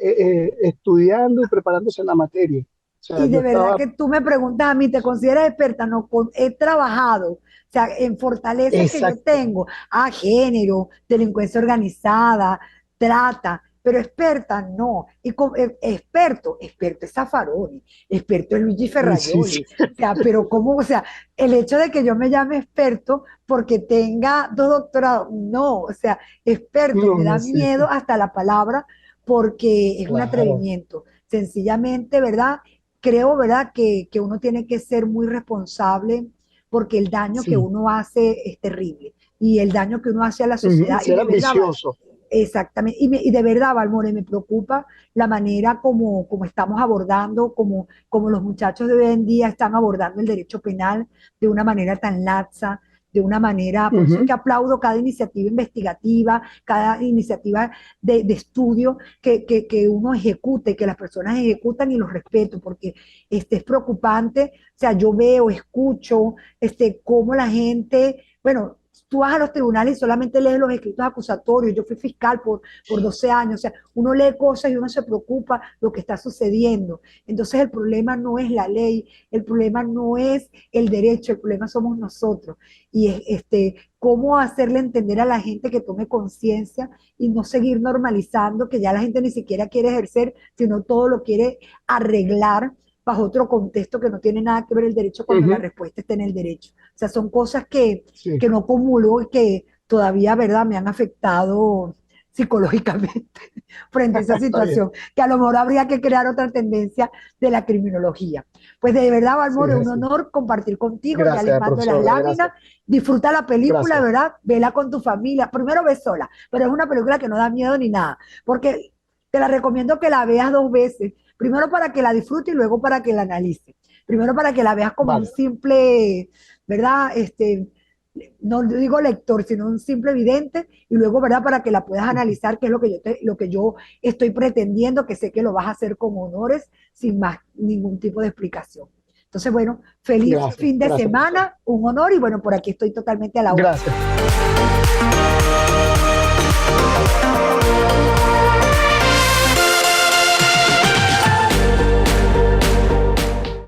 estudiando y preparándose en la materia. O sea, Y yo de verdad estaba, que tú me preguntas a mí, ¿te consideras experta? No, he trabajado, o sea, en fortalezas que yo exacto, tengo, género, delincuencia organizada, trata, pero experta no. Y experto es Zaffaroni, experto es Luigi sí, sí, Ferraioli. O sea, pero ¿cómo? O sea, el hecho de que yo me llame experto porque tenga 2 doctorados, no, o sea, experto, no, me da no, sí, miedo sí, hasta la palabra porque es un claro, atrevimiento. Sencillamente, ¿verdad? Creo, ¿verdad?, que uno tiene que ser muy responsable porque el daño que sí. uno hace es terrible y el daño que uno hace a la Ujú, sociedad, y ser de verdad, ambicioso. exactamente, y de verdad, Valmore, me preocupa la manera como estamos abordando, como los muchachos de hoy en día están abordando el derecho penal de una manera tan laxa, de una manera, por eso es Ujú, que aplaudo cada iniciativa investigativa, cada iniciativa de estudio que uno ejecute, que las personas ejecutan y los respeto, porque es preocupante, o sea, yo veo, escucho, cómo la gente, bueno, tú vas a los tribunales y solamente lees los escritos acusatorios. Yo fui fiscal por 12 años. O sea, uno lee cosas y uno se preocupa lo que está sucediendo. Entonces el problema no es la ley, el problema no es el derecho, el problema somos nosotros. Y cómo hacerle entender a la gente que tome conciencia y no seguir normalizando que ya la gente ni siquiera quiere ejercer, sino todo lo quiere arreglar bajo otro contexto que no tiene nada que ver el derecho cuando la ujú, respuesta está en el derecho. O sea, son cosas que sí, no comulgo y que todavía, ¿verdad?, me han afectado psicológicamente frente a esa está bien. situación, que a lo mejor habría que crear otra tendencia de la criminología. Pues de verdad, Sí, Valmore, es un así. honor compartir contigo, ya les Gracias, mando las profesora, láminas, gracias, disfruta la película, gracias. ¿verdad? Vela con tu familia, primero ve sola, pero es una película que no da miedo ni nada, porque te la recomiendo que la veas 2 veces, primero para que la disfrutes y luego para que la analices. Primero para que la veas como un Vale, simple, ¿verdad? No digo lector, sino un simple vidente, y luego, ¿verdad?, para que la puedas ujú, analizar, que es lo que yo estoy pretendiendo, que sé que lo vas a hacer con honores, sin más ningún tipo de explicación. Entonces, bueno, feliz gracias, fin de gracias, profesora. semana, un honor, y bueno, por aquí estoy totalmente a la orden. Gracias.